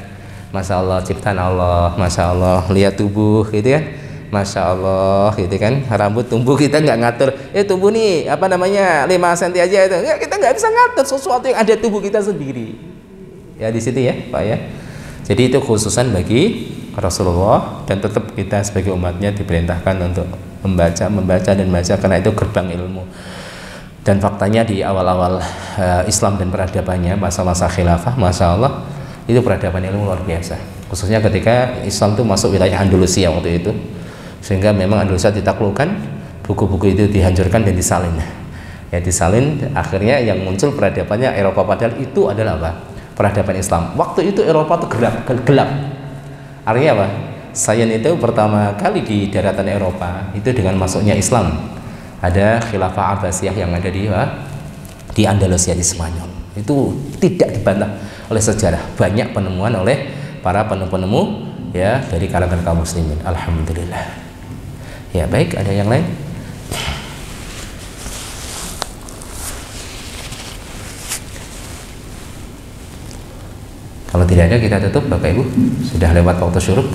Speaker 1: masya Allah ciptaan Allah, masya Allah lihat tubuh gitu kan, masya Allah gitu kan, rambut tumbuh kita nggak ngatur, tumbuh nih 5 cm aja itu, kita nggak bisa ngatur sesuatu yang ada tubuh kita sendiri. Ya di situ ya Pak ya. Jadi itu khususan bagi Rasulullah, dan tetap kita sebagai umatnya diperintahkan untuk membaca dan baca, karena itu gerbang ilmu. Dan faktanya di awal-awal Islam dan peradabannya, masa-masa khilafah, Masya Allah, itu peradaban ilmu luar biasa. Khususnya ketika Islam itu masuk wilayah Andalusia waktu itu, sehingga memang Andalusia ditaklukkan, buku-buku itu dihancurkan dan disalin. Ya disalin, akhirnya yang muncul peradabannya Eropa, padahal itu adalah apa? Peradaban Islam. Waktu itu Eropa itu gelap. Artinya apa? Sains itu pertama kali di daratan Eropa itu dengan masuknya Islam. Ada khilafah Abbasiyah yang ada di Andalusia, di Spanyol. Itu tidak dibantah oleh sejarah. Banyak penemuan oleh para penemu ya dari kalangan kaum muslimin. Alhamdulillah. Ya baik, ada yang lain? Kalau tidak ada, kita tutup Bapak Ibu. Sudah lewat waktu syuruk.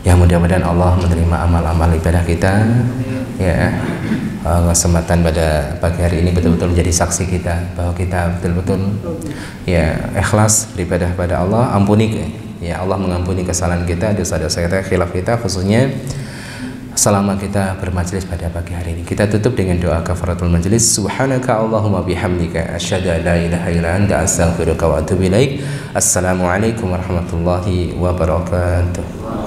Speaker 1: Ya mudah-mudahan Allah menerima amal-amal ibadah kita. Ya, kesempatan pada pagi hari ini betul-betul menjadi saksi kita bahwa kita betul-betul ya ikhlas beribadah pada Allah. Ampuni ya Allah, mengampuni kesalahan kita, dosa-dosa kita, khilaf kita, khususnya selama kita bermajelis pada pagi hari ini. Kita tutup dengan doa kafaratul majelis. Subhanaka Allahumma bihamdika asyhadu an la ilaha illa anta astaghfiruka wa atubu ilaik. Assalamualaikum warahmatullahi wabarakatuh.